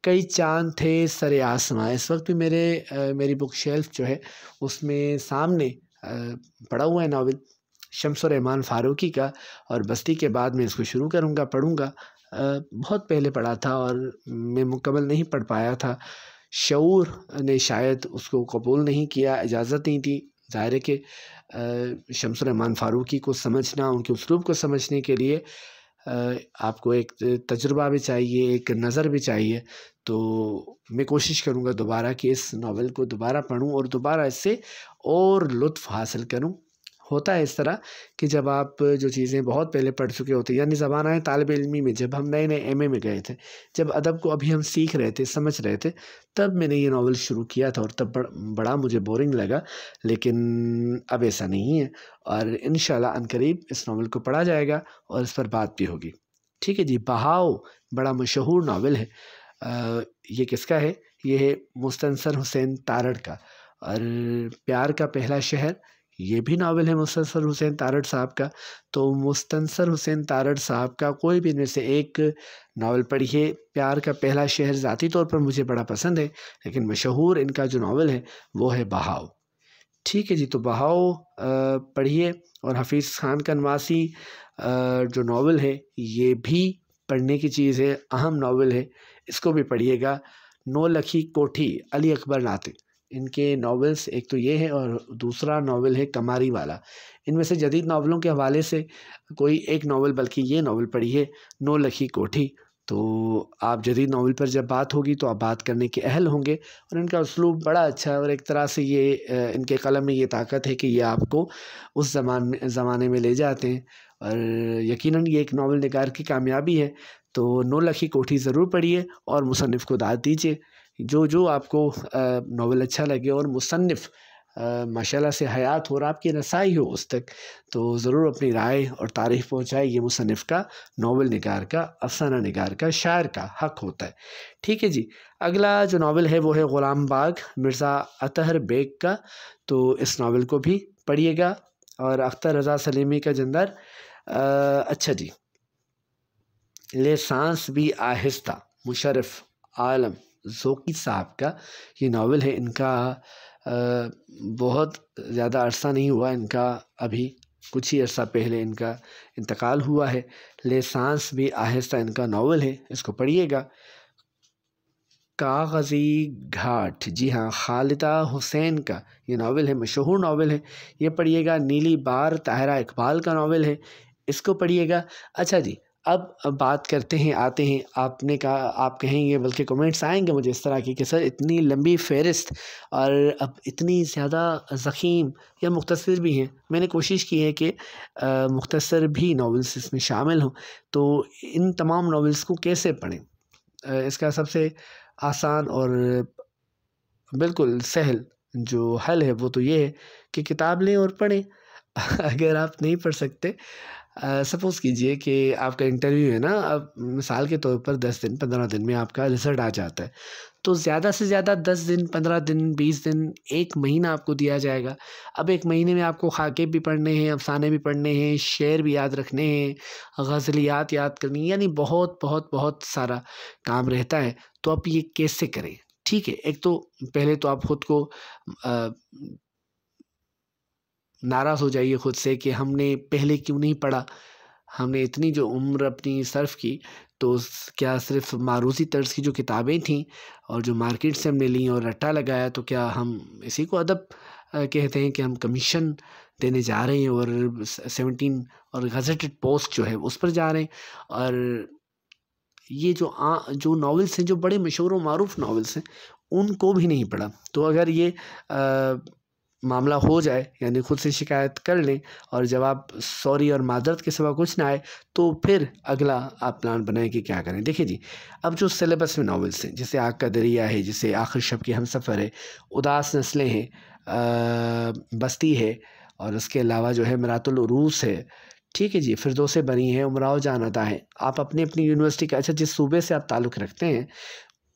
कई चाँद थे सरे आसमां, इस वक्त भी मेरी बुक शेल्फ जो है उसमें सामने पड़ा हुआ है नावल शम्स रहमान फ़ारूकी का, और बस्ती के बाद मैं इसको शुरू करूँगा, पढ़ूँगा। बहुत पहले पढ़ा था और मैं मुकम्मल नहीं पढ़ पाया था, शऊर ने शायद उसको कबूल नहीं किया, इजाज़त नहीं दी। ज़ाहिर है कि शम्स रहमान फ़ारूकी को समझना, उनके उसलूब को समझने के लिए आपको एक तजुर्बा भी चाहिए, एक नज़र भी चाहिए। तो मैं कोशिश करूँगा दोबारा कि इस नावल को दोबारा पढूँ और दोबारा इससे और लुत्फ़ हासिल करूँ। होता है इस तरह कि जब आप जो चीज़ें बहुत पहले पढ़ चुके होते हैं, यानी ज़माना तालिब इल्मी में जब हम नए-नए MA में गए थे, जब अदब को अभी हम सीख रहे थे, समझ रहे थे, तब मैंने ये नावल शुरू किया था और तब बड़ा मुझे बोरिंग लगा, लेकिन अब ऐसा नहीं है और इंशाअल्लाह अनकरीब इस नावल को पढ़ा जाएगा और इस पर बात भी होगी। ठीक है जी। बहाव बड़ा मशहूर नावल है। ये किसका है? ये है मुस्तनसर हुसैन तारड़ का। और प्यार का पहला शहर, ये भी नावल है मुस्तनसर हुसैन तारड़ साहब का। तो मुस्तनसर हुसैन तारड़ साहब का कोई भी इनमें से एक नावल पढ़िए। प्यार का पहला शहर ज़ाती तौर पर मुझे बड़ा पसंद है, लेकिन मशहूर इनका जो नावल है वो है बहाव। ठीक है जी। तो बहाव पढ़िए। और हफ़ीज़ खान का नवासी जो नावल है ये भी पढ़ने की चीज़ है, अहम नावल है, इसको भी पढ़िएगा। नौ लखी कोठी अली अकबर नातिक, इनके नावल्स एक तो ये है और दूसरा नावल है कमारी वाला। इनमें से जदीद नावलों के हवाले से कोई एक नावल, बल्कि ये नावल पढ़िए, नौ लखी कोठी। तो आप जदीद नावल पर जब बात होगी तो आप बात करने के अहल होंगे और इनका उसलूब बड़ा अच्छा है और एक तरह से ये इनके कलम में ये ताकत है कि ये आपको उस ज़माने में ले जाते हैं और यकीनन ये एक नावल निगार की कामयाबी है। तो नौ लखी कोठी ज़रूर पढ़िए और मुसन्निफ़ को दाद दीजिए। जो आपको नावल अच्छा लगे और मुसन्निफ़ माशाल्लाह से हयात हो और आपकी रसाई हो उस तक, तो ज़रूर अपनी राय और तारीफ़ पहुँचाए। ये मुसन्निफ़ का, नावल निगार का, अफ़साना निगार का, शायर का हक़ होता है। ठीक है जी। अगला जो नावल है वो है ग़ुलाम बाग मिर्ज़ा अतहर बेग का। तो इस नावल को भी पढ़िएगा। और अख्तर रज़ा सलीमी का जंदर, अच्छा जी। ले सांस भी आहिस्ता मुशर्रफ आलम ज़ोकी साहब का ये नावल है। इनका बहुत ज़्यादा अरसा नहीं हुआ इनका अभी कुछ ही अर्सा पहले इनका इंतकाल हुआ है। ले सांस भी आहिस्ता इनका नावल है, इसको पढ़िएगा। कागज़ी घाट, जी हाँ, खालिदा हुसैन का ये नावल है, मशहूर नावल है, ये पढ़िएगा। नीली बार ताहिरा इकबाल का नावल है, इसको पढ़िएगा। अच्छा जी, अब बात करते हैं, आते हैं, आपने कहा, आप कहेंगे बल्कि कमेंट्स आएंगे मुझे इस तरह की कि सर इतनी लंबी फ़हरिस्त और अब इतनी ज़्यादा ज़ख़ीम या मुख्तसर भी हैं। मैंने कोशिश की है कि मुख्तसर भी नावल्स इसमें शामिल हों, तो इन तमाम नावल्स को कैसे पढ़ें? इसका सबसे आसान और बिल्कुल सहल जो हल है वो तो ये है कि किताब लें और पढ़ें। अगर आप नहीं पढ़ सकते, सपोज़ कीजिए कि आपका इंटरव्यू है ना, अब मिसाल के तौर पर 10 दिन 15 दिन में आपका रिज़ल्ट आ जाता है, तो ज़्यादा से ज़्यादा 10 दिन 15 दिन 20 दिन 1 महीना आपको दिया जाएगा। अब 1 महीने में आपको खाके भी पढ़ने हैं, अफ़साने भी पढ़ने हैं, शेर भी याद रखने हैं, ग़ज़लियात याद करनी, यानी बहुत बहुत बहुत सारा काम रहता है। तो आप ये कैसे करें? ठीक है, एक तो पहले तो आप ख़ुद को नाराज़ हो जाइए खुद से कि हमने पहले क्यों नहीं पढ़ा। हमने इतनी जो उम्र अपनी सर्फ़ की, तो क्या सिर्फ़ मारूज़ी तर्ज़ की जो किताबें थीं और जो मार्केट से हमने ली और रट्टा लगाया, तो क्या हम इसी को अदब कहते हैं कि हम कमीशन देने जा रहे हैं और 17 और गज़ेटेड पोस्ट जो है उस पर जा रहे हैं। और ये जो नॉवेल्स हैं, जो बड़े मशहूर व मारूफ़ नॉवेल्स हैं, उनको भी नहीं पढ़ा। तो अगर ये मामला हो जाए, यानी खुद से शिकायत कर लें और जवाब सॉरी और मादरत के सिवा कुछ ना आए, तो फिर अगला आप प्लान बनाएं कि क्या करें। देखिए जी, अब जो सिलेबस में नॉवेल्स हैं, जैसे आग का दरिया है, जैसे आखिर शब की हमसफ़र है, उदास नस्लें हैं, बस्ती है, और उसके अलावा जो है मिरातुल उरूस है, ठीक है जी, फिरदौस बनी है, उमराव जान अता है। आप अपनी अपनी यूनिवर्सिटी का, अच्छा जिस सूबे से आप ताल्लुक़ रखते हैं,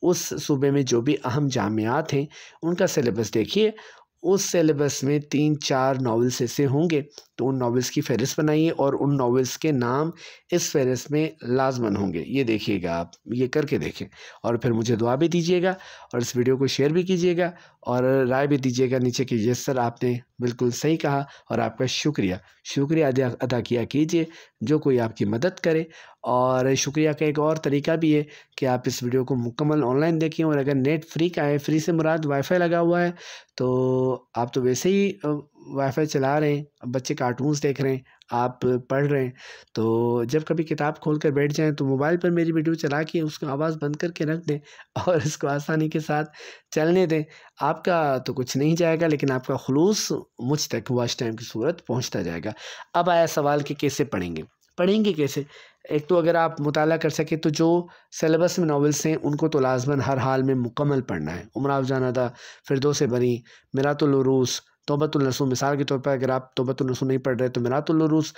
उस सूबे में जो भी अहम जामियात हैं उनका सिलेबस देखिए। उस सिलेबस में 3-4 नॉवेल्स ऐसे होंगे, तो उन नॉवेल्स की फ़हरिस्त बनाइए और उन नॉवेल्स के नाम इस फ़हरिस्त में लाज़मन होंगे। ये देखिएगा, आप ये करके देखें और फिर मुझे दुआ भी दीजिएगा और इस वीडियो को शेयर भी कीजिएगा और राय भी दीजिएगा नीचे कि यस सर आपने बिल्कुल सही कहा और आपका शुक्रिया अदा किया कीजिए जो कोई आपकी मदद करे। और शुक्रिया का एक और तरीका भी है कि आप इस वीडियो को मुकम्मल ऑनलाइन देखें, और अगर नेट फ्री का है, फ्री से मुराद वाईफ़ाई लगा हुआ है, तो आप तो वैसे ही वाईफ़ाई चला रहे हैं, बच्चे कार्टून्स देख रहे हैं, आप पढ़ रहे हैं, तो जब कभी किताब खोल कर बैठ जाएँ तो मोबाइल पर मेरी वीडियो चला के उसको आवाज़ बंद करके रख दें और इसको आसानी के साथ चलने दें। आपका तो कुछ नहीं जाएगा, लेकिन आपका खुलूस मुझ तक वॉच टाइम की सूरत पहुँचता जाएगा। अब आया सवाल कि कैसे पढ़ेंगे कैसे? एक तो अगर आप मुताला कर सकें तो जो सिलेबस में नॉवेल्स हैं उनको तो लाज़मन हर हाल में मुकम्मल पढ़ना है। उमराव जान अता, फिरदौस बनी, मिरातुल उरूस, तौबतुल नसूह, मिसाल के तौर पर अगर आप तौबतुल नसूह नहीं पढ़ रहे तो मिरातुल उरूस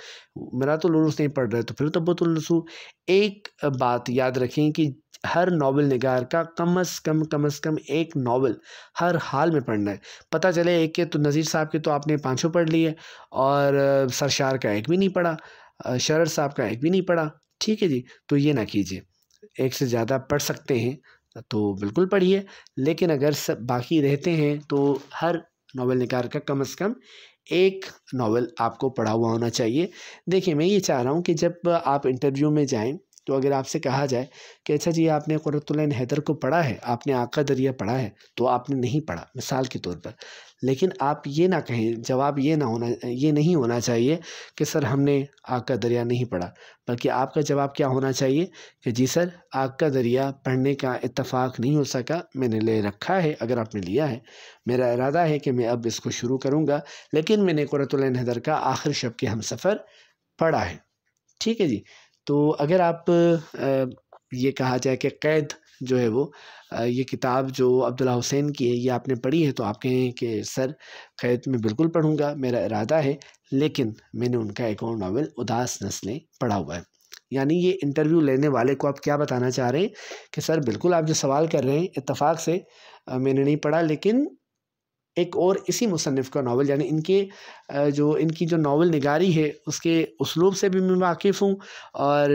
नहीं पढ़ रहे तो फिर तौबतुल नसूह। एक बात याद रखें कि हर नावल निगार का कम से कम एक नावल हर हाल में पढ़ना है। पता चले एक के तो नज़ीर साहब के तो आपने 5 पढ़ लिए और सरशार का एक भी नहीं पढ़ा, शरर साहब का एक भी नहीं पढ़ा, ठीक है जी, तो ये ना कीजिए। एक से ज़्यादा पढ़ सकते हैं तो बिल्कुल पढ़िए, लेकिन अगर सब बाकी रहते हैं तो हर नावल निगार का कम से कम एक नावल आपको पढ़ा हुआ होना चाहिए। देखिए, मैं ये चाह रहा हूँ कि जब आप इंटरव्यू में जाएँ, तो अगर आपसे कहा जाए कि अच्छा जी आपने क़ुर्रतुल ऐन हैदर को पढ़ा है, आपने आग का दरिया पढ़ा है, तो आपने नहीं पढ़ा मिसाल के तौर पर, लेकिन आप ये ना कहें, जवाब ये नहीं होना चाहिए कि सर हमने आग का दरिया नहीं पढ़ा, बल्कि आपका जवाब क्या होना चाहिए कि जी सर आग का दरिया पढ़ने का इत्तफ़ाक़ नहीं हो सका, मैंने ले रखा है, अगर आपने लिया है, मेरा इरादा है कि मैं अब इसको शुरू करूँगा, लेकिन मैंने क़ुर्रतुल ऐन हैदर का आखिर शब के हमसफ़र पढ़ा है, ठीक है जी। तो अगर आप ये कहा जाए कि क़ैद जो है वो ये किताब जो अब्दुल्ला हुसैन की है, ये आपने पढ़ी है, तो आप कहें कि सर क़ैद मैं बिल्कुल पढ़ूँगा, मेरा इरादा है, लेकिन मैंने उनका एक और नावल उदास नस्लें पढ़ा हुआ है। यानी ये इंटरव्यू लेने वाले को आप क्या बताना चाह रहे हैं कि सर बिल्कुल आप जो सवाल कर रहे हैं इत्तफ़ाक़ से मैंने नहीं पढ़ा, लेकिन एक और इसी मुसन्निफ़ का नावल, यानी इनकी जो नावल निगारी है उसके उसलूब से भी मैं वाकिफ़ हूँ, और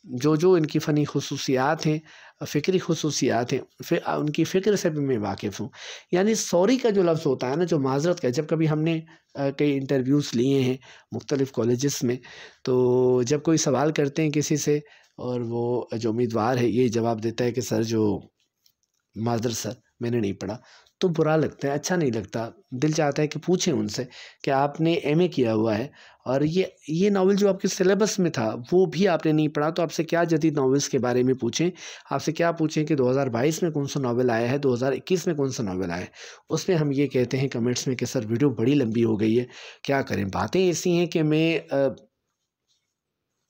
जो इनकी फ़नी ख़ुसूसियात हैं फ़िक्री खुसूसियात हैं, फिर उनकी फ़िक्र से भी मैं वाकिफ़ हूँ। यानी सॉरी का जो लफ्ज़ होता है ना, जो माज़रत का, जब कभी हमने कई इंटरव्यूज़ लिए हैं मुख्तलिफ़ कॉलेजेस में, तो जब कोई सवाल करते हैं किसी से और वो जो उम्मीदवार है ये जवाब देता है कि सर जो माज़रत सर मैंने नहीं पढ़ा, तो बुरा लगता है, अच्छा नहीं लगता। दिल चाहता है कि पूछें उनसे कि आपने एमए किया हुआ है और ये नावल जो आपके सिलेबस में था वो भी आपने नहीं पढ़ा, तो आपसे क्या जदीद नावल्स के बारे में पूछें। आपसे क्या पूछें कि 2022 में कौन-सा नावल आया है, 2021 में कौन-सा नावल आया है। उसमें हम ये कहते हैं कमेंट्स में कि सर वीडियो बड़ी लंबी हो गई है, क्या करें। बातें ऐसी हैं कि मैं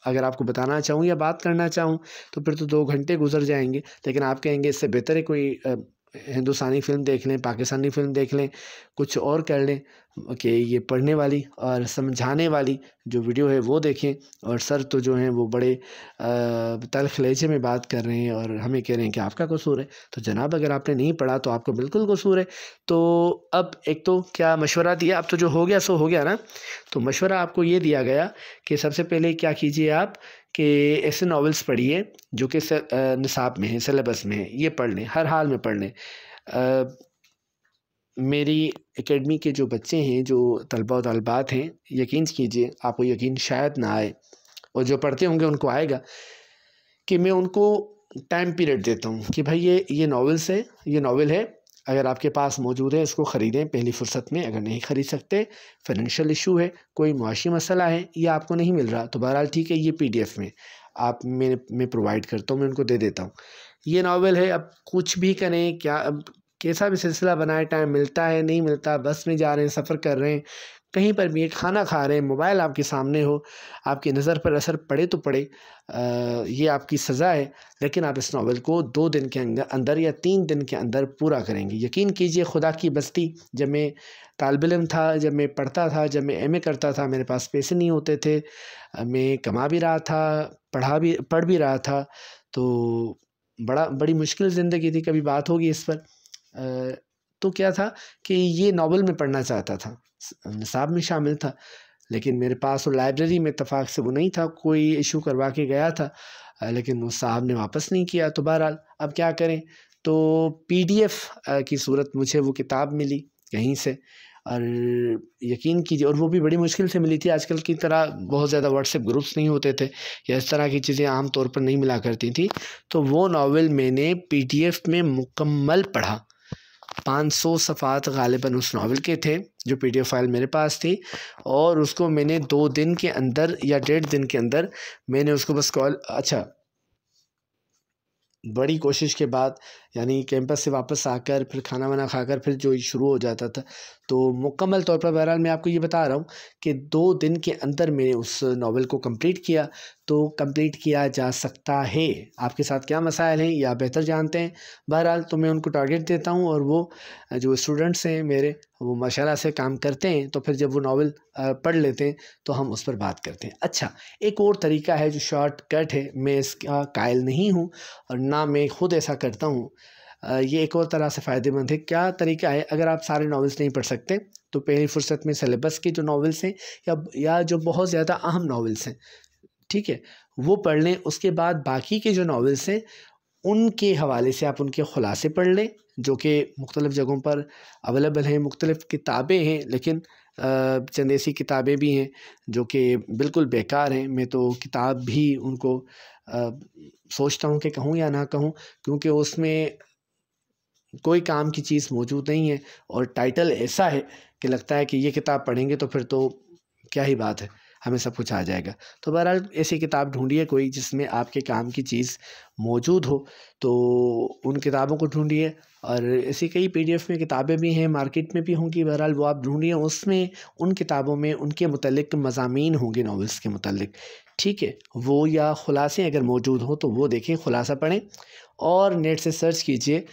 अगर आपको बताना चाहूँ या बात करना चाहूँ तो फिर तो 2 घंटे गुज़र जाएँगे। लेकिन आप कहेंगे इससे बेहतर है कोई हिंदुस्तानी फ़िल्म देख लें, पाकिस्तानी फ़िल्म देख लें, कुछ और कर लें कि ये पढ़ने वाली और समझाने वाली जो वीडियो है वो देखें। और सर तो जो हैं वो बड़े तल्ख़ लहजे में बात कर रहे हैं और हमें कह रहे हैं कि आपका कसूर है। तो जनाब अगर आपने नहीं पढ़ा तो आपको बिल्कुल कसूर है। तो अब एक तो क्या मशवरा दिया, अब तो जो हो गया सो हो गया ना। तो मशवरा आपको ये दिया गया कि सबसे पहले क्या कीजिए आप कि ऐसे नॉवेल्स पढ़िए जो कि निसाब में हैं, सिलेबस में हैं, ये पढ़ लें, हर हाल में पढ़ लें। मेरी एकेडमी के जो बच्चे हैं, जो तलबा और तलबात हैं, यकीन कीजिए आपको यकीन शायद ना आए और जो पढ़ते होंगे उनको आएगा कि मैं उनको टाइम पीरियड देता हूँ कि भाई ये नॉवेल्स है, ये नॉवेल है, अगर आपके पास मौजूद है इसको ख़रीदें पहली फ़ुर्सत में। अगर नहीं ख़रीद सकते, फ़ाइनेंशियल इशू है, कोई मुआशी मसला है या आपको नहीं मिल रहा, तो बहरहाल ठीक है, ये PDF में आप मैं प्रोवाइड करता हूँ, मैं उनको दे देता हूँ। ये नॉवेल है, अब कुछ भी करें, क्या अब कैसा भी सिलसिला बनाएं, टाइम मिलता है नहीं मिलता, बस में जा रहे हैं, सफ़र कर रहे हैं, कहीं पर भी खाना खा रहे हैं, मोबाइल आपके सामने हो, आपकी नज़र पर असर पड़े तो पड़े, ये आपकी सज़ा है। लेकिन आप इस नावल को 2 दिन के अंदर या 3 दिन के अंदर पूरा करेंगे। यकीन कीजिए खुदा की बस्ती, जब मैं तालिब इल्म था, जब मैं पढ़ता था, जब मैं MA करता था, मेरे पास पैसे नहीं होते थे, मैं कमा भी रहा था, पढ़ भी रहा था, तो बड़ी मुश्किल ज़िंदगी थी। कभी बात होगी इस पर। तो क्या था कि ये नावल मैं पढ़ना चाहता था, निसाब में शामिल था, लेकिन मेरे पास वो लाइब्रेरी में इत्तेफाक से वो नहीं था, कोई इशू करवा के गया था, लेकिन उस साहब ने वापस नहीं किया। तो बहरहाल अब क्या करें, तो PDF की सूरत मुझे वो किताब मिली कहीं से और यकीन कीजिए, और वो भी बड़ी मुश्किल से मिली थी। आजकल की तरह बहुत ज़्यादा व्हाट्सएप ग्रुप्स नहीं होते थे या इस तरह की चीज़ें आम तौर पर नहीं मिला करती थी। तो वो नावल मैंने PDF में मुकम्मल पढ़ा। 500 सफ़ात ग़ालिबन उस नावल के थे जो PDF फ़ाइल मेरे पास थी, और उसको मैंने 2 दिन के अंदर या 1.5 दिन के अंदर मैंने उसको बस बड़ी कोशिश के बाद, यानी कैंपस से वापस आकर फिर खाना वाना खाकर फिर जो शुरू हो जाता था, तो मुकम्मल तौर पर बहरहाल मैं आपको ये बता रहा हूँ कि 2 दिन के अंदर मैंने उस नावल को कंप्लीट किया। तो कंप्लीट किया जा सकता है। आपके साथ क्या मसाइल हैं ये आप बेहतर जानते हैं। बहरहाल तो मैं उनको टारगेट देता हूँ और वो जो स्टूडेंट्स हैं मेरे, वो माशाल्लाह से काम करते हैं। तो फिर जब वो नावल पढ़ लेते हैं तो हम उस पर बात करते हैं। अच्छा, एक और तरीका है जो शॉर्टकट है, मैं इसका कायल नहीं हूँ और ना मैं खुद ऐसा करता हूँ। ये एक और तरह से फ़ायदेमंद है। क्या तरीका है, अगर आप सारे नॉवेल्स नहीं पढ़ सकते तो पहली फ़ुर्सत में सिलेबस के जो नॉवेल्स हैं या जो बहुत ज़्यादा अहम नॉवेल्स हैं, ठीक है, वो पढ़ लें। उसके बाद बाकी के जो नॉवेल्स हैं उनके हवाले से आप उनके ख़ुलासे पढ़ लें, जो कि मुख्तलिफ़ जगहों पर अवेलेबल हैं। मुख्तलिफ़ किताबें हैं, लेकिन चंद ऐसी किताबें भी हैं जो कि बिल्कुल बेकार हैं। मैं तो किताब भी उनको सोचता हूँ कि कहूँ या ना कहूँ, क्योंकि उसमें कोई काम की चीज़ मौजूद नहीं है और टाइटल ऐसा है कि लगता है कि ये किताब पढ़ेंगे तो फिर तो क्या ही बात है, हमें सब कुछ आ जाएगा। तो बहरहाल ऐसी किताब ढूंढिए कोई जिसमें आपके काम की चीज़ मौजूद हो, तो उन किताबों को ढूंढिए। और ऐसी कई PDF में किताबें भी हैं, मार्केट में भी होंगी, बहरहाल वो आप ढूंढिए। उसमें उन किताबों में उनके मुतल्लिक़ मज़ामीन होंगे नॉवेल्स के मुतल्लिक़, ठीक है, वो या ख़ुलासे अगर मौजूद हो तो वो देखें, ख़ुलासा पढ़ें और नेट से सर्च कीजिए।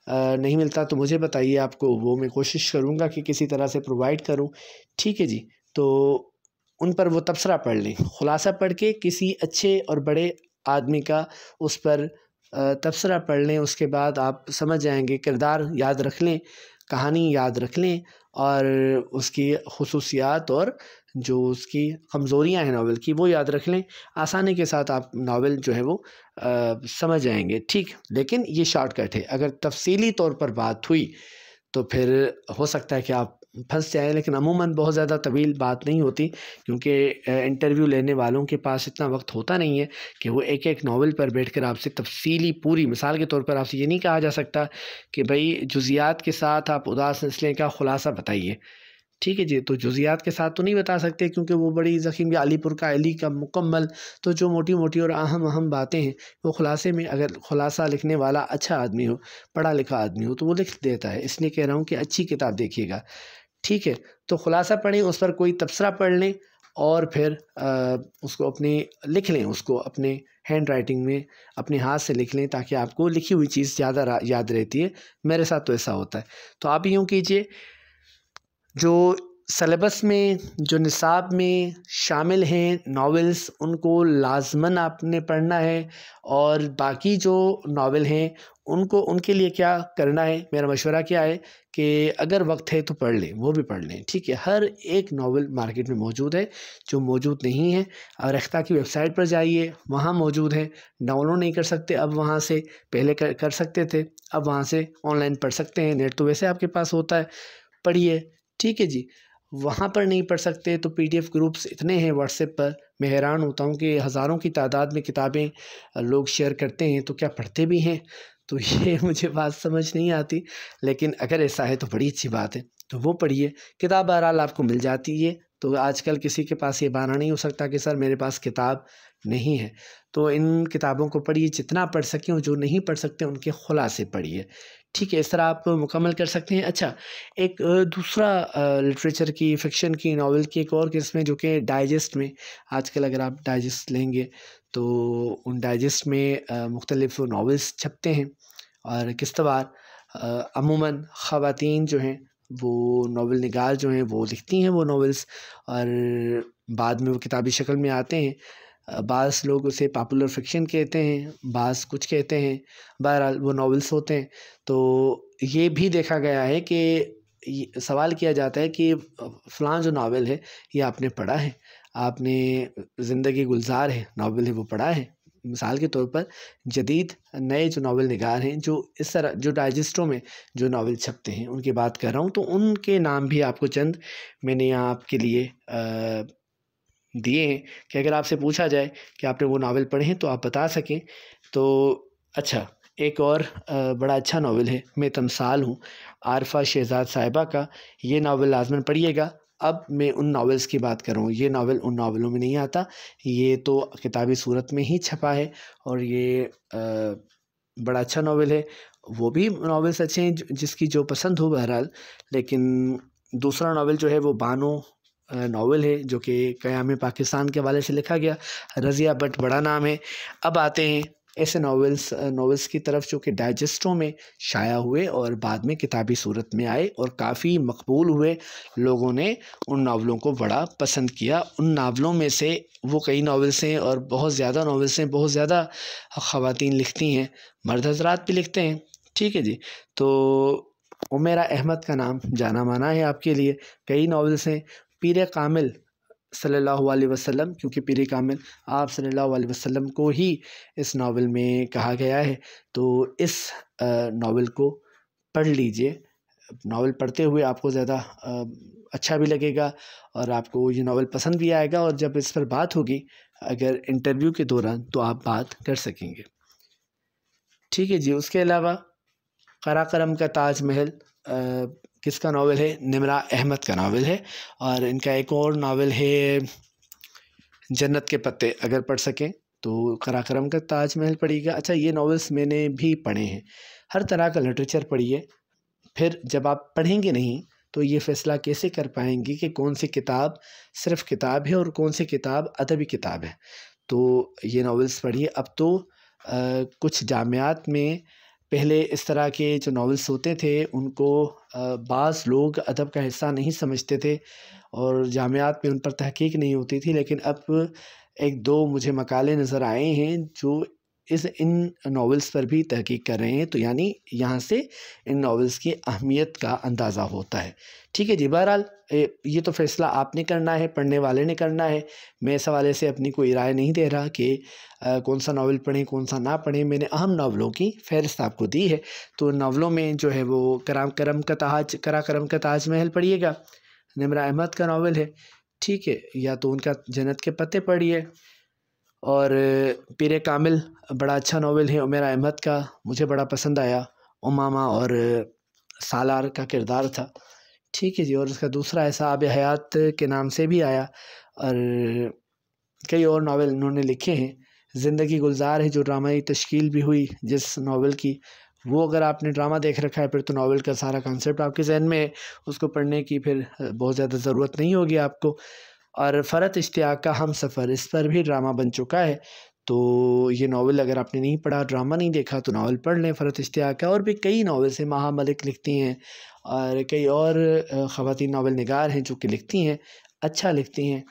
नहीं मिलता तो मुझे बताइए, आपको वो मैं कोशिश करूँगा कि किसी तरह से प्रोवाइड करूँ, ठीक है जी। तो उन पर वो तबसरा पढ़ लें, ख़ुलासा पढ़ के किसी अच्छे और बड़े आदमी का उस पर तबसरा पढ़ लें। उसके बाद आप समझ जाएंगे, किरदार याद रख लें, कहानी याद रख लें और उसकी खुसूसियात और जो उसकी कमज़ोरियाँ हैं नावल की वो याद रख लें। आसानी के साथ आप नावल जो है वो समझ जाएंगे, ठीक। लेकिन ये शॉर्टकट है। अगर तफसीली तौर पर बात हुई तो फिर हो सकता है कि आप फंस जाएं, लेकिन अमूमन बहुत ज़्यादा तवील बात नहीं होती, क्योंकि इंटरव्यू लेने वालों के पास इतना वक्त होता नहीं है कि वो एक एक नावल पर बैठकर आपसे तफसीली पूरी, मिसाल के तौर पर आपसे ये नहीं कहा जा सकता कि भाई जुज़ियात के साथ आप उदास नस्लें का खुलासा बताइए, ठीक है जी। तो जुज़ियात के साथ तो नहीं बता सकते, क्योंकि वो बड़ी ज़ख़ीम या अलीपुर का अली का मुकम्मल, तो जो मोटी मोटी और अहम अहम बातें हैं वो खुलासे में, अगर खुलासा लिखने वाला अच्छा आदमी हो, पढ़ा लिखा आदमी हो, तो वो लिख देता है। इसलिए कह रहा हूँ कि अच्छी किताब देखिएगा, ठीक है। तो खुलासा पढ़ें, उस पर कोई तबसरा पढ़ लें और फिर उसको अपने लिख लें, उसको अपने हैंड राइटिंग में अपने हाथ से लिख लें, ताकि आपको लिखी हुई चीज़ ज़्यादा याद रहती है। मेरे साथ तो ऐसा होता है। तो आप यूँ कीजिए, जो सिलेबस में, जो निसाब में शामिल हैं नॉवेल्स, उनको लाज़मन आपने पढ़ना है, और बाकी जो नावल हैं उनको, उनके लिए क्या करना है, मेरा मशवरा क्या है कि अगर वक्त है तो पढ़ लें, वो भी पढ़ लें, ठीक है। हर एक नावल मार्केट में मौजूद है। जो मौजूद नहीं है, और रेख्ता की वेबसाइट पर जाइए, वहाँ मौजूद है। डाउनलोड नहीं कर सकते अब वहाँ से, पहले कर सकते थे, अब वहाँ से ऑनलाइन पढ़ सकते हैं। नेट तो वैसे आपके पास होता है, पढ़िए, ठीक है जी। वहाँ पर नहीं पढ़ सकते तो पीडीएफ ग्रुप्स इतने हैं व्हाट्सएप पर, मैं हैरान होता हूँ कि हज़ारों की तादाद में किताबें लोग शेयर करते हैं, तो क्या पढ़ते भी हैं? तो ये मुझे बात समझ नहीं आती। लेकिन अगर ऐसा है तो बड़ी अच्छी बात है, तो वो पढ़िए। किताब बहरहाल आपको मिल जाती है, तो आजकल किसी के पास ये बहाना नहीं हो सकता कि सर मेरे पास किताब नहीं है। तो इन किताबों को पढ़िए जितना पढ़ सकें, और जो नहीं पढ़ सकते उनके खुलासे पढ़िए, ठीक है। इस तरह आप मुकम्मल कर सकते हैं। अच्छा, एक दूसरा लिटरेचर की, फ़िक्शन की, नावल की एक और किस्म है जो कि डाइजेस्ट में, आजकल अगर आप डाइजेस्ट लेंगे तो उन डाइजेस्ट में मुख्तलिफ़ नावल्स छपते हैं, और किस्तवार अमूमन ख़वातीन जो हैं वो नावल निगार जो हैं वो लिखती हैं वो नावल्स, और बाद में वो किताबी शक्ल में आते हैं। बाज़ लोग उसे पॉपुलर फ़िक्शन कहते हैं, बाज़ कुछ कहते हैं, बहरहाल वो नावल्स होते हैं। तो ये भी देखा गया है कि ये सवाल किया जाता है कि फ़लाँ जो नावल है ये आपने पढ़ा है? आपने ज़िंदगी गुलज़ार है नावल है वो पढ़ा है? मिसाल के तौर पर जदीद नए जो नावल निगार हैं, जो इस तरह जो डाइजेस्टों में जो नावल छपते हैं उनकी बात कर रहा हूँ, तो उनके नाम भी आपको चंद मैंने यहाँ आपके लिए दिए हैं, कि अगर आपसे पूछा जाए कि आपने वो नावल पढ़े हैं तो आप बता सकें। तो अच्छा, एक और बड़ा अच्छा नावल है, मैं तमसाल हूँ, आरफ़ा शहज़ाद साहिबा का। ये नावल लाज़मन पढ़िएगा। अब मैं उन नावल्स की बात कर रहा हूँ, ये नावल उन नावलों में नहीं आता, ये तो किताबी सूरत में ही छपा है, और ये बड़ा अच्छा नावल है। वो भी नावल्स अच्छे हैं जिसकी जो पसंद हो बहरहाल। लेकिन दूसरा नावल जो है वो बानो नावल है, जो कि क़याम पाकिस्तान के हवाले से लिखा गया। रज़िया भट्ट बड़ा नाम है। अब आते हैं ऐसे नावल्स की तरफ जो कि डाइजेस्टों में शाया हुए और बाद में किताबी सूरत में आए और काफ़ी मकबूल हुए। लोगों ने उन नावलों को बड़ा पसंद किया। उन नावलों में से वो कई नावल्स हैं, और बहुत ज़्यादा नावल्स हैं, बहुत ज़्यादा ख़वातीन लिखती हैं, मर्द हज़रात भी लिखते हैं, ठीक है जी। तो उमैरा अहमद का नाम जाना माना है आपके लिए। कई नावल्स हैं। पीर कामिल सल्लल्लाहु अलैहि वसल्लम, क्योंकि पीर कामिल आप सल्लल्लाहु अलैहि वसल्लम को ही इस नावल में कहा गया है, तो इस नावल को पढ़ लीजिए। नावल पढ़ते हुए आपको ज़्यादा अच्छा भी लगेगा, और आपको ये नावल पसंद भी आएगा, और जब इस पर बात होगी अगर इंटरव्यू के दौरान, तो आप बात कर सकेंगे, ठीक है जी। उसके अलावा काराकोरम का ताजमहल किसका नावल है? निमरा अहमद का नावल है। और इनका एक और नावल है जन्नत के पत्ते, अगर पढ़ सकें तो काराकोरम का ताजमहल पढ़िएगा। अच्छा, ये नावल्स मैंने भी पढ़े हैं। हर तरह का लिटरेचर पढ़िए, फिर जब आप पढ़ेंगे नहीं तो ये फ़ैसला कैसे कर पाएंगे कि कौन सी किताब सिर्फ़ किताब है और कौन सी किताब अदबी किताब है। तो ये नावल्स पढ़िए। अब तो कुछ जामियात में पहले इस तरह के जो नावल्स होते थे उनको बाज़ लोग अदब का हिस्सा नहीं समझते थे, और जामियात में उन पर तहकीक नहीं होती थी। लेकिन अब एक दो मुझे मकाले नज़र आए हैं जो इन नॉवेल्स पर भी तहकीक कर रहे हैं, तो यानी यहाँ से इन नॉवेल्स की अहमियत का अंदाज़ा होता है। ठीक है जी, बहरहाल ये तो फ़ैसला आपने करना है, पढ़ने वाले ने करना है। मैं इस हवाले से अपनी कोई राय नहीं दे रहा कि कौन सा नावल पढ़ें कौन सा ना पढ़ें। मैंने अहम नावलों की फ़हरिस्त आपको दी है। तो नावलों में जो है वो कराकरम का ताजमहल पढ़िएगा, निमरा अहमद का नावल है, ठीक है, या तो उनका जन्नत के पत्ते पढ़िए। और पीर कामिल बड़ा अच्छा नावल है उमैर अहमद का, मुझे बड़ा पसंद आया। उमामा और सालार का किरदार था, ठीक है जी। और उसका दूसरा है साहब हयात के नाम से भी आया, और कई और नावल इन्होंने लिखे हैं। ज़िंदगी गुलजार है जो ड्रामाई तश्कील भी हुई जिस नावल की, वो अगर आपने ड्रामा देख रखा है फिर तो नावल का सारा कॉन्सेप्ट आपके जहन में है, उसको पढ़ने की फिर बहुत ज़्यादा ज़रूरत नहीं होगी आपको। और फ़रत इश्तियाक का हम सफ़र, इस पर भी ड्रामा बन चुका है। तो ये नावल अगर आपने नहीं पढ़ा, ड्रामा नहीं देखा, तो नावल पढ़ लें फ़रत इश्तियाक का। और भी कई नावल्स हैं, महा मलिक लिखती हैं, और कई और ख़वातीन नावल निगार हैं जो कि लिखती हैं, अच्छा लिखती हैं।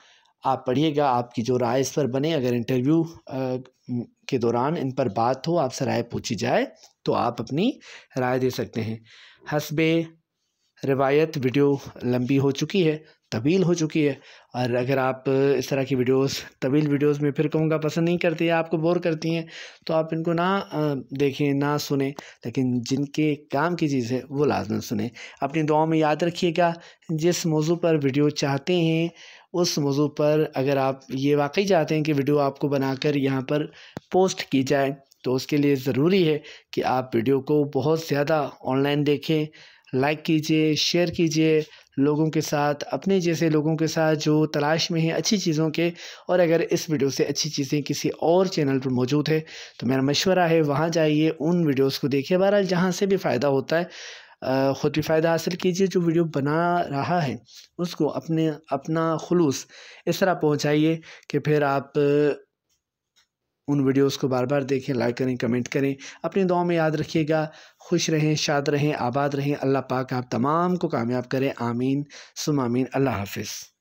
आप पढ़िएगा, आपकी जो राय इस पर बने। अगर इंटरव्यू के दौरान इन पर बात हो, आपसे राय पूछी जाए, तो आप अपनी राय दे सकते हैं। हस्बे रिवायत वीडियो लंबी हो चुकी है, तवील हो चुकी है, और अगर आप इस तरह की वीडियोस, तवील वीडियोस में फिर कहूँगा पसंद नहीं करती है, आपको बोर करती हैं, तो आप इनको ना देखें, ना सुने। लेकिन जिनके काम की चीज़ है वो लाज़मन सुने। अपनी दुआओं में याद रखिएगा, जिस मौजू पर वीडियो चाहते हैं उस मौजू पर अगर आप ये वाकई चाहते हैं कि वीडियो आपको बनाकर यहाँ पर पोस्ट की जाए, तो उसके लिए ज़रूरी है कि आप वीडियो को बहुत ज़्यादा ऑनलाइन देखें, लाइक कीजिए, शेयर कीजिए लोगों के साथ, अपने जैसे लोगों के साथ जो तलाश में हैं अच्छी चीज़ों के। और अगर इस वीडियो से अच्छी चीज़ें किसी और चैनल पर मौजूद है तो मेरा मशवरा है वहाँ जाइए, उन वीडियोस को देखिए। बहरहाल जहाँ से भी फ़ायदा होता है ख़ुद भी फ़ायदा हासिल कीजिए, जो वीडियो बना रहा है उसको अपना खुलूस इस तरह पहुँचाइए कि फिर आप उन वीडियोस को बार बार देखें, लाइक करें, कमेंट करें। अपनी दुआओं में याद रखिएगा। खुश रहें, शाद रहें, आबाद रहें। अल्लाह पाक आप तमाम को कामयाब करें। आमीन सुम आमीन। अल्लाह हाफ़िज़।